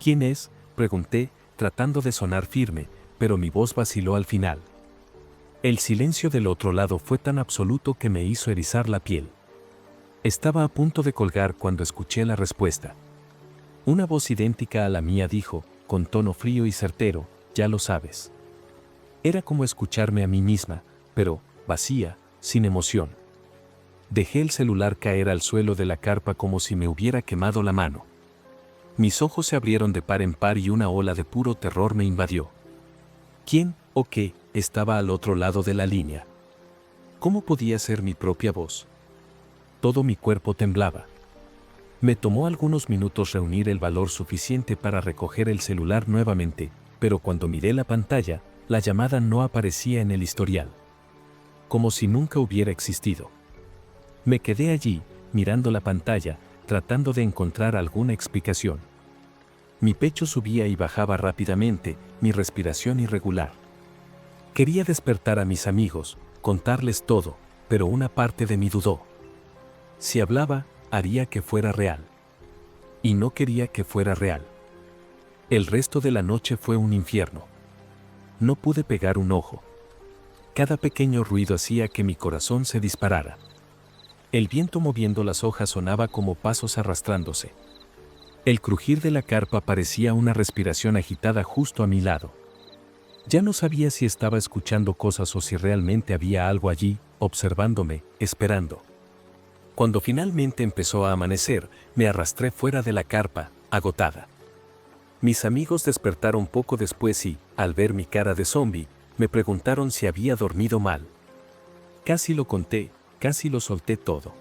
¿Quién es?, pregunté, tratando de sonar firme, pero mi voz vaciló al final. El silencio del otro lado fue tan absoluto que me hizo erizar la piel. Estaba a punto de colgar cuando escuché la respuesta. Una voz idéntica a la mía dijo, con tono frío y certero, ya lo sabes. Era como escucharme a mí misma, pero vacía, sin emoción. Dejé el celular caer al suelo de la carpa como si me hubiera quemado la mano. Mis ojos se abrieron de par en par y una ola de puro terror me invadió. ¿Quién o qué estaba al otro lado de la línea? ¿Cómo podía ser mi propia voz? Todo mi cuerpo temblaba. Me tomó algunos minutos reunir el valor suficiente para recoger el celular nuevamente, pero cuando miré la pantalla, la llamada no aparecía en el historial. Como si nunca hubiera existido. Me quedé allí, mirando la pantalla, tratando de encontrar alguna explicación. Mi pecho subía y bajaba rápidamente, mi respiración irregular. Quería despertar a mis amigos, contarles todo, pero una parte de mí dudó. Si hablaba, haría que fuera real. Y no quería que fuera real. El resto de la noche fue un infierno. No pude pegar un ojo. Cada pequeño ruido hacía que mi corazón se disparara. El viento moviendo las hojas sonaba como pasos arrastrándose. El crujir de la carpa parecía una respiración agitada justo a mi lado. Ya no sabía si estaba escuchando cosas o si realmente había algo allí, observándome, esperando. Cuando finalmente empezó a amanecer, me arrastré fuera de la carpa, agotada. Mis amigos despertaron poco después y, al ver mi cara de zombie, me preguntaron si había dormido mal. Casi lo conté, casi lo solté todo.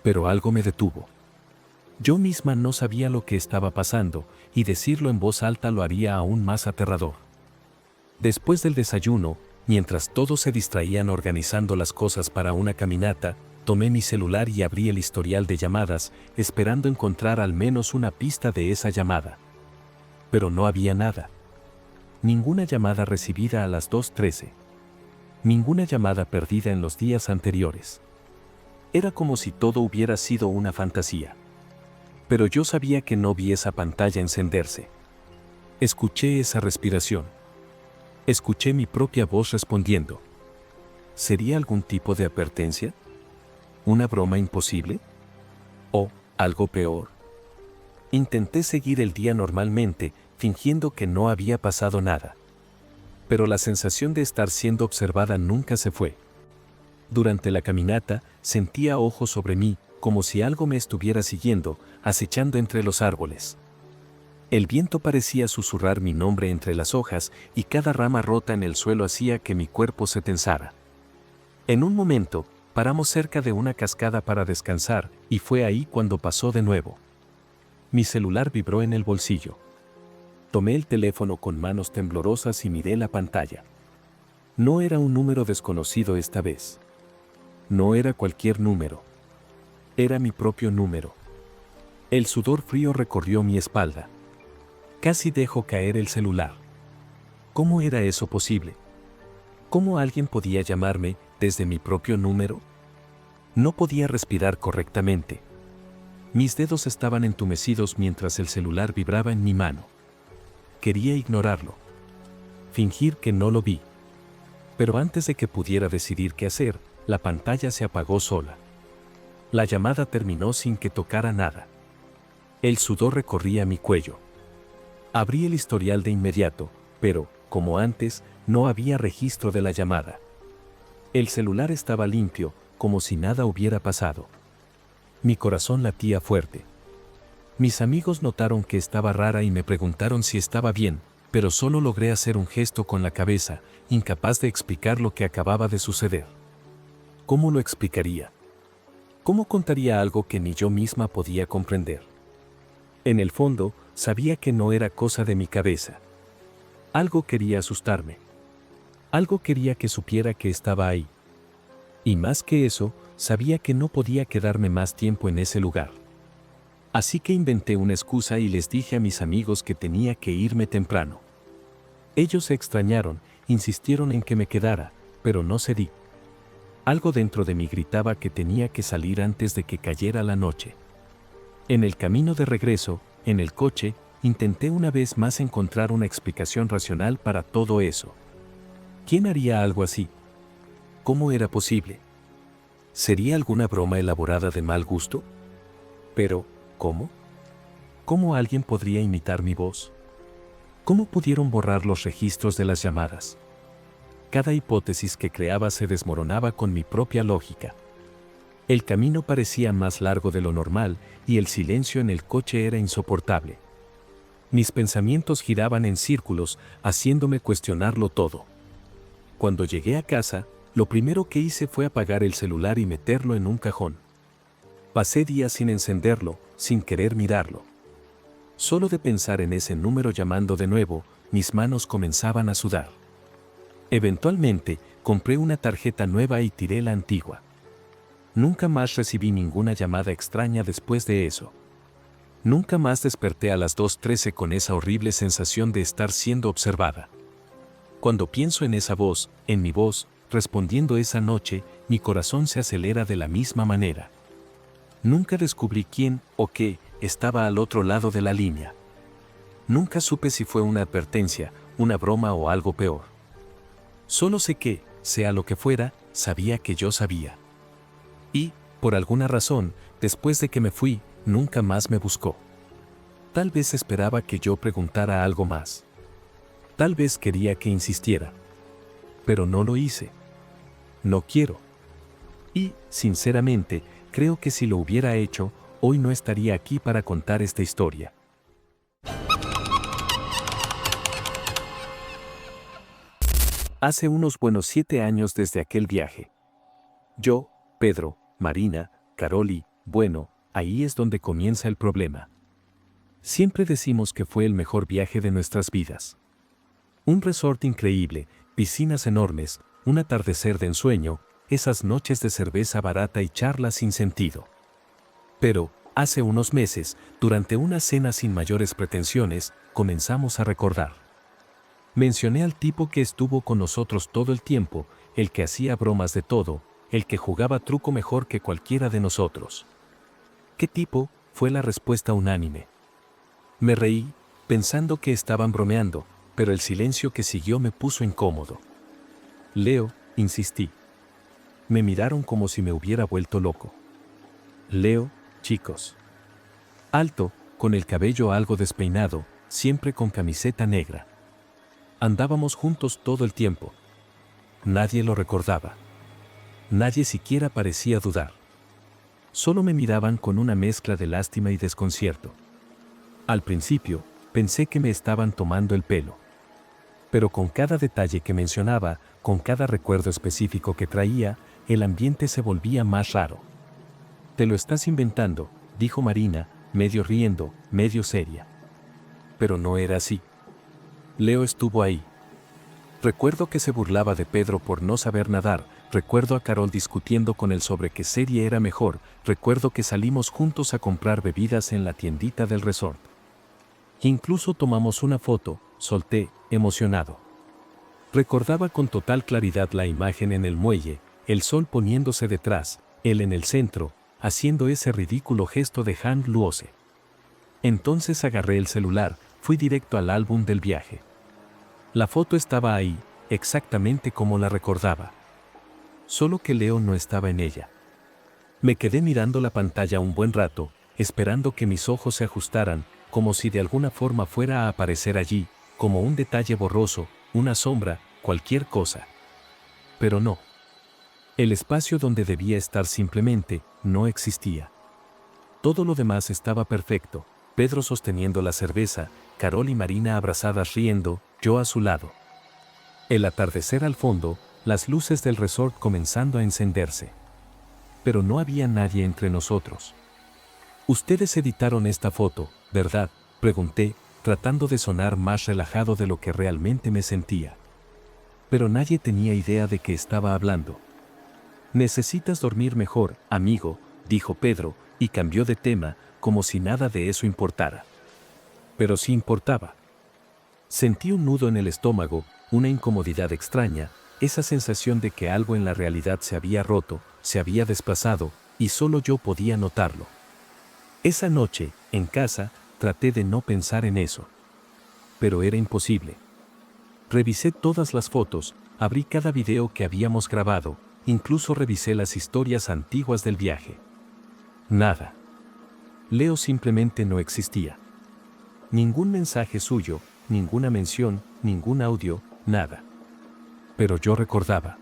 Pero algo me detuvo. Yo misma no sabía lo que estaba pasando, y decirlo en voz alta lo haría aún más aterrador. Después del desayuno, mientras todos se distraían organizando las cosas para una caminata, tomé mi celular y abrí el historial de llamadas, esperando encontrar al menos una pista de esa llamada. Pero no había nada. Ninguna llamada recibida a las 2:13. Ninguna llamada perdida en los días anteriores. Era como si todo hubiera sido una fantasía. Pero yo sabía que no vi esa pantalla encenderse. Escuché esa respiración. Escuché mi propia voz respondiendo. ¿Sería algún tipo de advertencia? ¿Una broma imposible? ¿O algo peor? Intenté seguir el día normalmente, fingiendo que no había pasado nada. Pero la sensación de estar siendo observada nunca se fue. Durante la caminata, sentía ojos sobre mí, como si algo me estuviera siguiendo, acechando entre los árboles. El viento parecía susurrar mi nombre entre las hojas y cada rama rota en el suelo hacía que mi cuerpo se tensara. En un momento, paramos cerca de una cascada para descansar y fue ahí cuando pasó de nuevo. Mi celular vibró en el bolsillo. Tomé el teléfono con manos temblorosas y miré la pantalla. No era un número desconocido esta vez. No era cualquier número. Era mi propio número. El sudor frío recorrió mi espalda. Casi dejo caer el celular. ¿Cómo era eso posible? ¿Cómo alguien podía llamarme desde mi propio número? No podía respirar correctamente. Mis dedos estaban entumecidos mientras el celular vibraba en mi mano. Quería ignorarlo. Fingir que no lo vi. Pero antes de que pudiera decidir qué hacer, la pantalla se apagó sola. La llamada terminó sin que tocara nada. El sudor recorría mi cuello. Abrí el historial de inmediato, pero, como antes, no había registro de la llamada. El celular estaba limpio, como si nada hubiera pasado. Mi corazón latía fuerte. Mis amigos notaron que estaba rara y me preguntaron si estaba bien, pero solo logré hacer un gesto con la cabeza, incapaz de explicar lo que acababa de suceder. ¿Cómo lo explicaría? ¿Cómo contaría algo que ni yo misma podía comprender? En el fondo, sabía que no era cosa de mi cabeza. Algo quería asustarme. Algo quería que supiera que estaba ahí. Y más que eso, sabía que no podía quedarme más tiempo en ese lugar. Así que inventé una excusa y les dije a mis amigos que tenía que irme temprano. Ellos se extrañaron, insistieron en que me quedara, pero no cedí. Algo dentro de mí gritaba que tenía que salir antes de que cayera la noche. En el camino de regreso, en el coche, intenté una vez más encontrar una explicación racional para todo eso. ¿Quién haría algo así? ¿Cómo era posible? ¿Sería alguna broma elaborada de mal gusto? Pero, ¿cómo? ¿Cómo alguien podría imitar mi voz? ¿Cómo pudieron borrar los registros de las llamadas? Cada hipótesis que creaba se desmoronaba con mi propia lógica. El camino parecía más largo de lo normal y el silencio en el coche era insoportable. Mis pensamientos giraban en círculos, haciéndome cuestionarlo todo. Cuando llegué a casa, lo primero que hice fue apagar el celular y meterlo en un cajón. Pasé días sin encenderlo, sin querer mirarlo. Solo de pensar en ese número llamando de nuevo, mis manos comenzaban a sudar. Eventualmente, compré una tarjeta nueva y tiré la antigua. Nunca más recibí ninguna llamada extraña después de eso. Nunca más desperté a las 2:13 con esa horrible sensación de estar siendo observada. Cuando pienso en esa voz, en mi voz, respondiendo esa noche, mi corazón se acelera de la misma manera. Nunca descubrí quién o qué estaba al otro lado de la línea. Nunca supe si fue una advertencia, una broma o algo peor. Solo sé que, sea lo que fuera, sabía que yo sabía. Y, por alguna razón, después de que me fui, nunca más me buscó. Tal vez esperaba que yo preguntara algo más. Tal vez quería que insistiera. Pero no lo hice. No quiero. Y, sinceramente, creo que si lo hubiera hecho, hoy no estaría aquí para contar esta historia. Hace unos buenos 7 años desde aquel viaje. Yo, Pedro, Marina, Caroli, bueno, ahí es donde comienza el problema. Siempre decimos que fue el mejor viaje de nuestras vidas. Un resort increíble, piscinas enormes, un atardecer de ensueño, esas noches de cerveza barata y charlas sin sentido. Pero, hace unos meses, durante una cena sin mayores pretensiones, comenzamos a recordar. Mencioné al tipo que estuvo con nosotros todo el tiempo, el que hacía bromas de todo, el que jugaba truco mejor que cualquiera de nosotros. ¿Qué tipo? Fue la respuesta unánime. Me reí, pensando que estaban bromeando, pero el silencio que siguió me puso incómodo. Leo, insistí. Me miraron como si me hubiera vuelto loco. Leo, chicos. Alto, con el cabello algo despeinado, siempre con camiseta negra. Andábamos juntos todo el tiempo. Nadie lo recordaba. Nadie siquiera parecía dudar. Solo me miraban con una mezcla de lástima y desconcierto. Al principio, pensé que me estaban tomando el pelo. Pero con cada detalle que mencionaba, con cada recuerdo específico que traía, el ambiente se volvía más raro. «Te lo estás inventando», dijo Marina, medio riendo, medio seria. Pero no era así. Leo estuvo ahí. Recuerdo que se burlaba de Pedro por no saber nadar, recuerdo a Carol discutiendo con él sobre qué serie era mejor, recuerdo que salimos juntos a comprar bebidas en la tiendita del resort. Incluso tomamos una foto, solté, emocionado. Recordaba con total claridad la imagen en el muelle, el sol poniéndose detrás, él en el centro, haciendo ese ridículo gesto de Hand Luose. Entonces agarré el celular, fui directo al álbum del viaje. La foto estaba ahí, exactamente como la recordaba. Solo que Leo no estaba en ella. Me quedé mirando la pantalla un buen rato, esperando que mis ojos se ajustaran, como si de alguna forma fuera a aparecer allí, como un detalle borroso, una sombra, cualquier cosa. Pero no. El espacio donde debía estar simplemente no existía. Todo lo demás estaba perfecto, Pedro sosteniendo la cerveza, Carol y Marina abrazadas riendo, yo a su lado. El atardecer al fondo, las luces del resort comenzando a encenderse. Pero no había nadie entre nosotros. «Ustedes editaron esta foto, ¿verdad?», pregunté, tratando de sonar más relajado de lo que realmente me sentía. Pero nadie tenía idea de qué estaba hablando. «Necesitas dormir mejor, amigo», dijo Pedro, y cambió de tema, como si nada de eso importara. Pero sí importaba. Sentí un nudo en el estómago, una incomodidad extraña, esa sensación de que algo en la realidad se había roto, se había desplazado, y solo yo podía notarlo. Esa noche, en casa, traté de no pensar en eso. Pero era imposible. Revisé todas las fotos, abrí cada video que habíamos grabado, incluso revisé las historias antiguas del viaje. Nada. Leo simplemente no existía. Ningún mensaje suyo, ninguna mención, ningún audio, nada. Pero yo recordaba.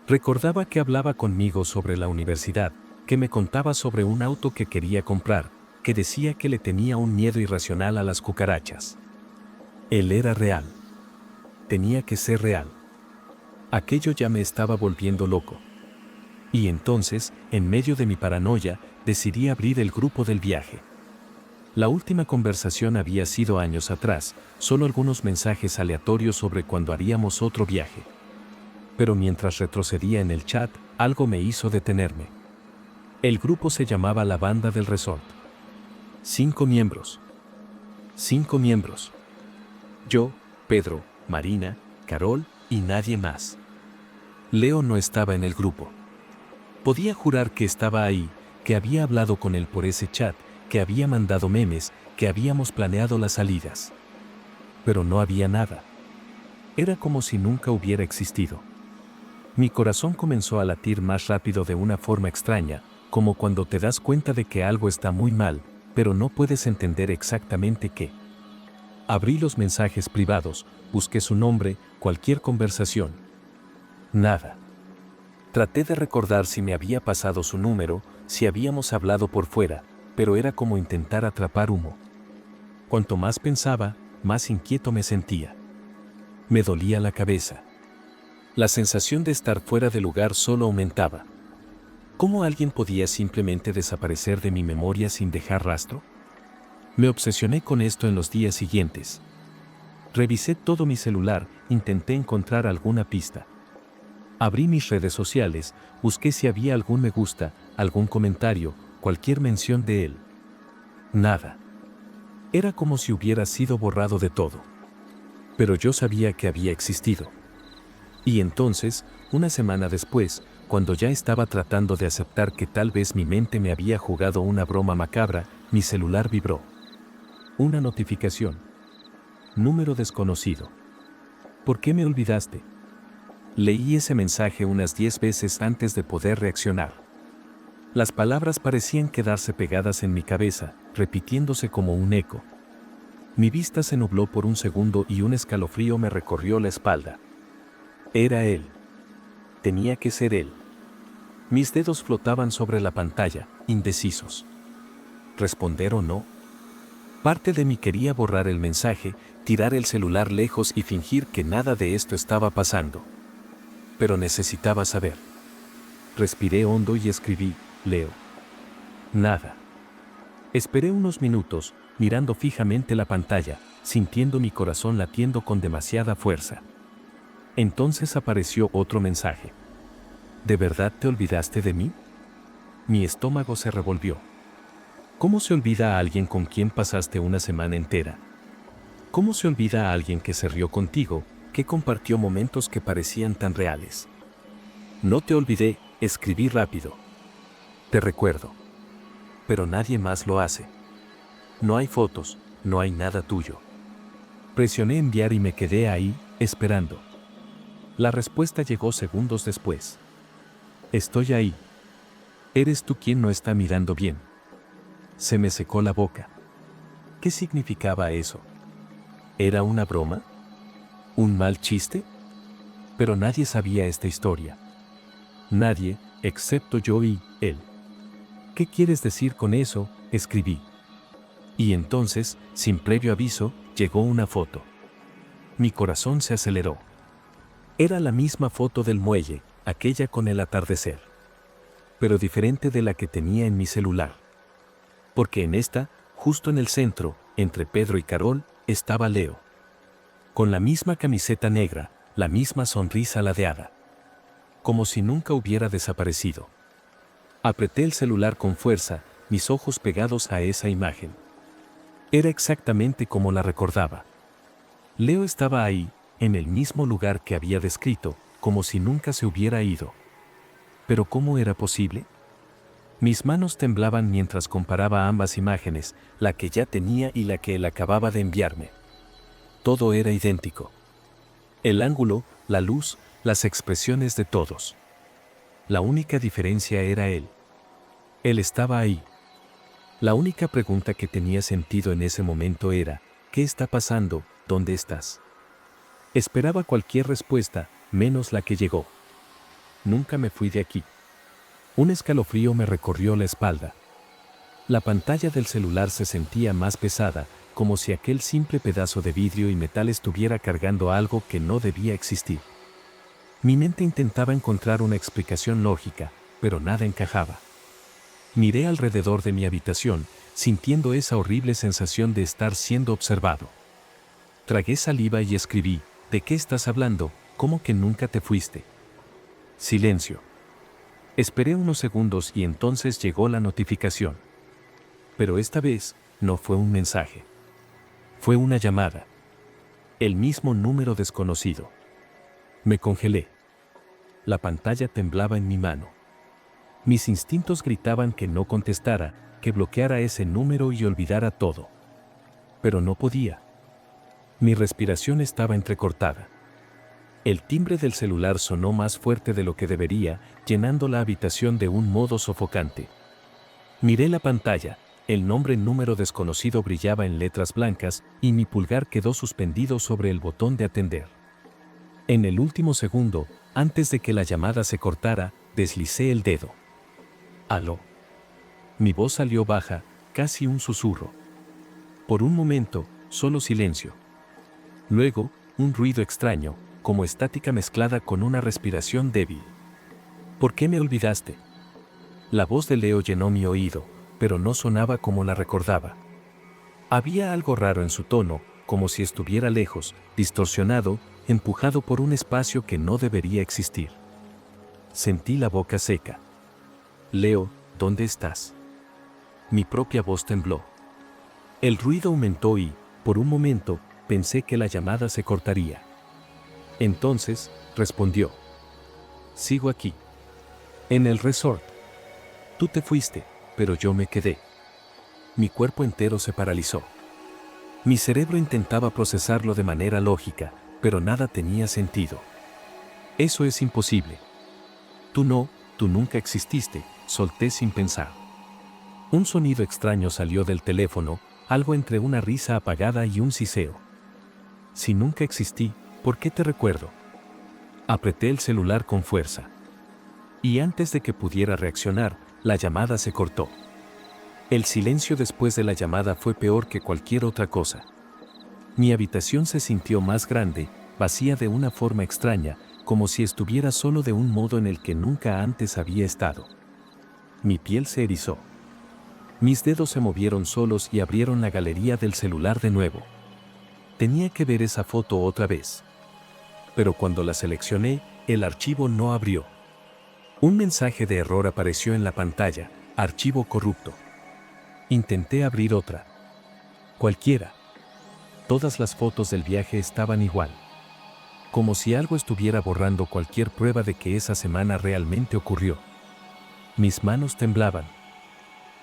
Recordaba que hablaba conmigo sobre la universidad, que me contaba sobre un auto que quería comprar, que decía que le tenía un miedo irracional a las cucarachas. Él era real. Tenía que ser real. Aquello ya me estaba volviendo loco. Y entonces, en medio de mi paranoia, decidí abrir el grupo del viaje. La última conversación había sido años atrás, solo algunos mensajes aleatorios sobre cuándo haríamos otro viaje. Pero mientras retrocedía en el chat, algo me hizo detenerme. El grupo se llamaba La Banda del Resort. 5 miembros. 5 miembros. Yo, Pedro, Marina, Carol y nadie más. Leo no estaba en el grupo. Podía jurar que estaba ahí, que había hablado con él por ese chat, que había mandado memes, que habíamos planeado las salidas. Pero no había nada. Era como si nunca hubiera existido. Mi corazón comenzó a latir más rápido de una forma extraña, como cuando te das cuenta de que algo está muy mal, pero no puedes entender exactamente qué. Abrí los mensajes privados, busqué su nombre, cualquier conversación. Nada. Traté de recordar si me había pasado su número, si habíamos hablado por fuera, pero era como intentar atrapar humo. Cuanto más pensaba, más inquieto me sentía. Me dolía la cabeza. La sensación de estar fuera de lugar solo aumentaba. ¿Cómo alguien podía simplemente desaparecer de mi memoria sin dejar rastro? Me obsesioné con esto en los días siguientes. Revisé todo mi celular, intenté encontrar alguna pista. Abrí mis redes sociales, busqué si había algún me gusta, algún comentario, cualquier mención de él. Nada. Era como si hubiera sido borrado de todo. Pero yo sabía que había existido. Y entonces, una semana después, cuando ya estaba tratando de aceptar que tal vez mi mente me había jugado una broma macabra, mi celular vibró. Una notificación. Número desconocido. ¿Por qué me olvidaste? Leí ese mensaje unas 10 veces antes de poder reaccionar. Las palabras parecían quedarse pegadas en mi cabeza, repitiéndose como un eco. Mi vista se nubló por un segundo y un escalofrío me recorrió la espalda. Era él. Tenía que ser él. Mis dedos flotaban sobre la pantalla, indecisos. ¿Responder o no? Parte de mí quería borrar el mensaje, tirar el celular lejos y fingir que nada de esto estaba pasando. Pero necesitaba saber. Respiré hondo y escribí, Leo. Nada. Esperé unos minutos, mirando fijamente la pantalla, sintiendo mi corazón latiendo con demasiada fuerza. Entonces apareció otro mensaje. ¿De verdad te olvidaste de mí? Mi estómago se revolvió. ¿Cómo se olvida a alguien con quien pasaste una semana entera? ¿Cómo se olvida a alguien que se rió contigo, que compartió momentos que parecían tan reales? No te olvidé, escribí rápido. Te recuerdo. Pero nadie más lo hace. No hay fotos, no hay nada tuyo. Presioné enviar y me quedé ahí, esperando. La respuesta llegó segundos después. Estoy ahí. Eres tú quien no está mirando bien. Se me secó la boca. ¿Qué significaba eso? ¿Era una broma? ¿Un mal chiste? Pero nadie sabía esta historia. Nadie, excepto yo y él. ¿Qué quieres decir con eso?, escribí. Y entonces, sin previo aviso, llegó una foto. Mi corazón se aceleró. Era la misma foto del muelle, aquella con el atardecer. Pero diferente de la que tenía en mi celular. Porque en esta, justo en el centro, entre Pedro y Carol, estaba Leo. Con la misma camiseta negra, la misma sonrisa ladeada. Como si nunca hubiera desaparecido. Apreté el celular con fuerza, mis ojos pegados a esa imagen. Era exactamente como la recordaba. Leo estaba ahí, en el mismo lugar que había descrito, como si nunca se hubiera ido. ¿Pero cómo era posible? Mis manos temblaban mientras comparaba ambas imágenes, la que ya tenía y la que él acababa de enviarme. Todo era idéntico. El ángulo, la luz, las expresiones de todos. La única diferencia era él. Él estaba ahí. La única pregunta que tenía sentido en ese momento era, ¿qué está pasando? ¿dónde estás? Esperaba cualquier respuesta, menos la que llegó. Nunca me fui de aquí. Un escalofrío me recorrió la espalda. La pantalla del celular se sentía más pesada, como si aquel simple pedazo de vidrio y metal estuviera cargando algo que no debía existir. Mi mente intentaba encontrar una explicación lógica, pero nada encajaba. Miré alrededor de mi habitación, sintiendo esa horrible sensación de estar siendo observado. Tragué saliva y escribí: ¿de qué estás hablando? ¿Cómo que nunca te fuiste? Silencio. Esperé unos segundos y entonces llegó la notificación. Pero esta vez, no fue un mensaje. Fue una llamada. El mismo número desconocido. Me congelé. La pantalla temblaba en mi mano. Mis instintos gritaban que no contestara, que bloqueara ese número y olvidara todo. Pero no podía. Mi respiración estaba entrecortada. El timbre del celular sonó más fuerte de lo que debería, llenando la habitación de un modo sofocante. Miré la pantalla, el número desconocido brillaba en letras blancas y mi pulgar quedó suspendido sobre el botón de atender. En el último segundo, antes de que la llamada se cortara, deslicé el dedo. «Aló». Mi voz salió baja, casi un susurro. Por un momento, solo silencio. Luego, un ruido extraño, como estática mezclada con una respiración débil. «¿Por qué me olvidaste?». La voz de Leo llenó mi oído, pero no sonaba como la recordaba. Había algo raro en su tono, como si estuviera lejos, distorsionado, empujado por un espacio que no debería existir. Sentí la boca seca. «Leo, ¿dónde estás?». Mi propia voz tembló. El ruido aumentó y, por un momento, pensé que la llamada se cortaría. Entonces, respondió: «Sigo aquí. En el resort. Tú te fuiste, pero yo me quedé». Mi cuerpo entero se paralizó. Mi cerebro intentaba procesarlo de manera lógica, pero nada tenía sentido. «Eso es imposible». «Tú nunca exististe», solté sin pensar. Un sonido extraño salió del teléfono, algo entre una risa apagada y un siseo. «Si nunca existí, ¿por qué te recuerdo?». Apreté el celular con fuerza. Y antes de que pudiera reaccionar, la llamada se cortó. El silencio después de la llamada fue peor que cualquier otra cosa. Mi habitación se sintió más grande, vacía de una forma extraña, como si estuviera solo de un modo en el que nunca antes había estado. Mi piel se erizó. Mis dedos se movieron solos y abrieron la galería del celular de nuevo. Tenía que ver esa foto otra vez. Pero cuando la seleccioné, el archivo no abrió. Un mensaje de error apareció en la pantalla: «Archivo corrupto». Intenté abrir otra. Cualquiera. Todas las fotos del viaje estaban igual. Como si algo estuviera borrando cualquier prueba de que esa semana realmente ocurrió. Mis manos temblaban.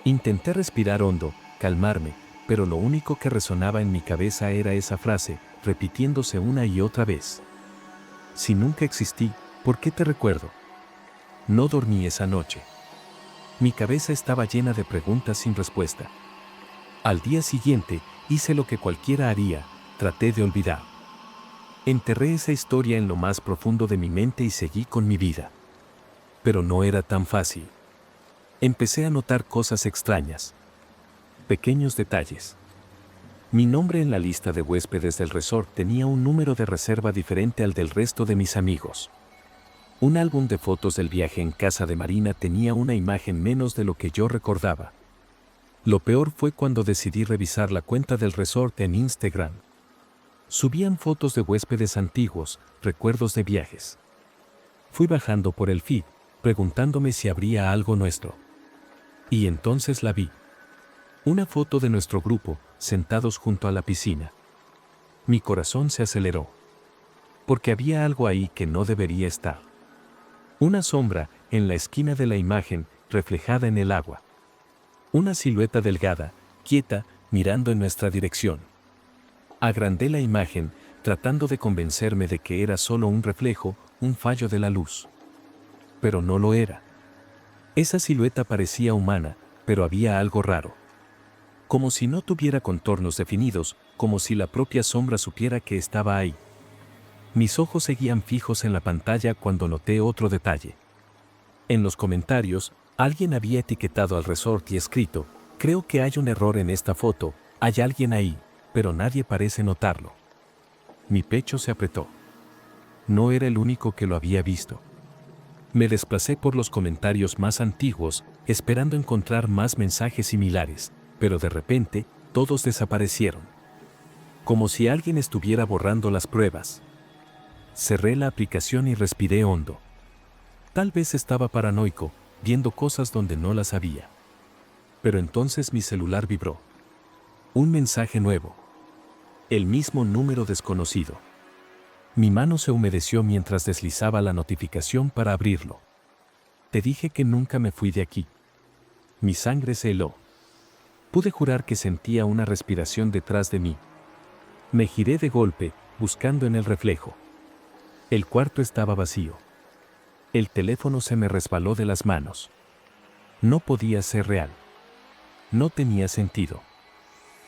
Intenté respirar hondo, calmarme, pero lo único que resonaba en mi cabeza era esa frase, repitiéndose una y otra vez. «Si nunca existí, ¿por qué te recuerdo?». No dormí esa noche. Mi cabeza estaba llena de preguntas sin respuesta. Al día siguiente, hice lo que cualquiera haría: traté de olvidar. Enterré esa historia en lo más profundo de mi mente y seguí con mi vida. Pero no era tan fácil. Empecé a notar cosas extrañas. Pequeños detalles. Mi nombre en la lista de huéspedes del resort tenía un número de reserva diferente al del resto de mis amigos. Un álbum de fotos del viaje en casa de Marina tenía una imagen menos de lo que yo recordaba. Lo peor fue cuando decidí revisar la cuenta del resort en Instagram. Subían fotos de huéspedes antiguos, recuerdos de viajes. Fui bajando por el feed, preguntándome si habría algo nuestro. Y entonces la vi. Una foto de nuestro grupo, sentados junto a la piscina. Mi corazón se aceleró. Porque había algo ahí que no debería estar. Una sombra, en la esquina de la imagen, reflejada en el agua. Una silueta delgada, quieta, mirando en nuestra dirección. Agrandé la imagen, tratando de convencerme de que era solo un reflejo, un fallo de la luz. Pero no lo era. Esa silueta parecía humana, pero había algo raro. Como si no tuviera contornos definidos, como si la propia sombra supiera que estaba ahí. Mis ojos seguían fijos en la pantalla cuando noté otro detalle. En los comentarios, alguien había etiquetado al resort y escrito: creo que hay un error en esta foto, hay alguien ahí, pero nadie parece notarlo. Mi pecho se apretó. No era el único que lo había visto. Me desplacé por los comentarios más antiguos, esperando encontrar más mensajes similares, pero de repente, todos desaparecieron. Como si alguien estuviera borrando las pruebas. Cerré la aplicación y respiré hondo. Tal vez estaba paranoico, viendo cosas donde no las había. Pero entonces mi celular vibró. Un mensaje nuevo. El mismo número desconocido. Mi mano se humedeció mientras deslizaba la notificación para abrirlo. Te dije que nunca me fui de aquí. Mi sangre se heló. Pude jurar que sentía una respiración detrás de mí. Me giré de golpe, buscando en el reflejo. El cuarto estaba vacío. El teléfono se me resbaló de las manos. No podía ser real. No tenía sentido.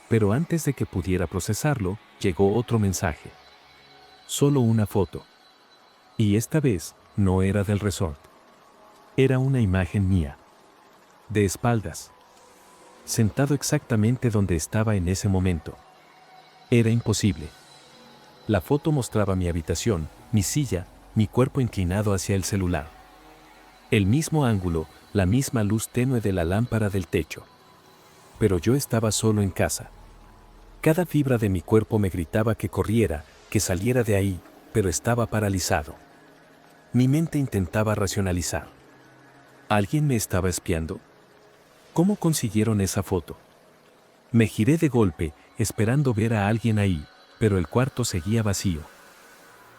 Pero antes de que pudiera procesarlo, llegó otro mensaje. Solo una foto. Y esta vez, no era del resort. Era una imagen mía. De espaldas. Sentado exactamente donde estaba en ese momento. Era imposible. La foto mostraba mi habitación, mi silla, mi cuerpo inclinado hacia el celular. El mismo ángulo, la misma luz tenue de la lámpara del techo. Pero yo estaba solo en casa. Cada fibra de mi cuerpo me gritaba que corriera, que saliera de ahí, pero estaba paralizado. Mi mente intentaba racionalizar. ¿Alguien me estaba espiando? ¿Cómo consiguieron esa foto? Me giré de golpe, esperando ver a alguien ahí, pero el cuarto seguía vacío.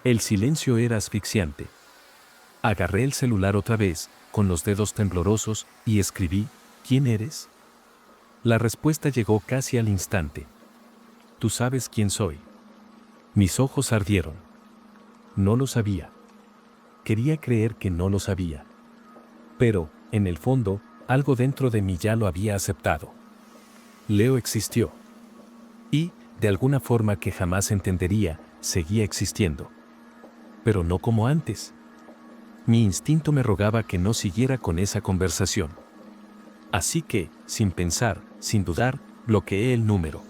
El silencio era asfixiante. Agarré el celular otra vez, con los dedos temblorosos, y escribí: ¿quién eres? La respuesta llegó casi al instante. Tú sabes quién soy. Mis ojos ardieron. No lo sabía. Quería creer que no lo sabía. Pero, en el fondo, algo dentro de mí ya lo había aceptado. Leo existió. Y, de alguna forma que jamás entendería, seguía existiendo. Pero no como antes. Mi instinto me rogaba que no siguiera con esa conversación. Así que, sin pensar, sin dudar, bloqueé el número.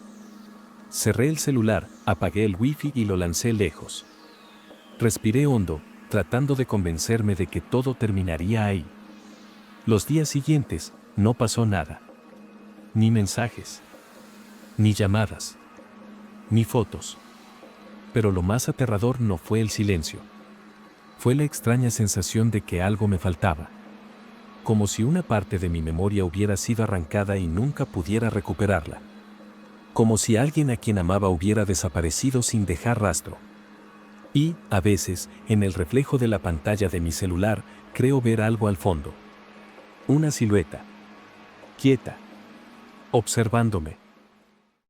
Cerré el celular, apagué el wifi y lo lancé lejos. Respiré hondo, tratando de convencerme de que todo terminaría ahí. Los días siguientes, no pasó nada. Ni mensajes. Ni llamadas. Ni fotos. Pero lo más aterrador no fue el silencio. Fue la extraña sensación de que algo me faltaba. Como si una parte de mi memoria hubiera sido arrancada y nunca pudiera recuperarla. Como si alguien a quien amaba hubiera desaparecido sin dejar rastro. Y, a veces, en el reflejo de la pantalla de mi celular, creo ver algo al fondo. Una silueta. Quieta. Observándome.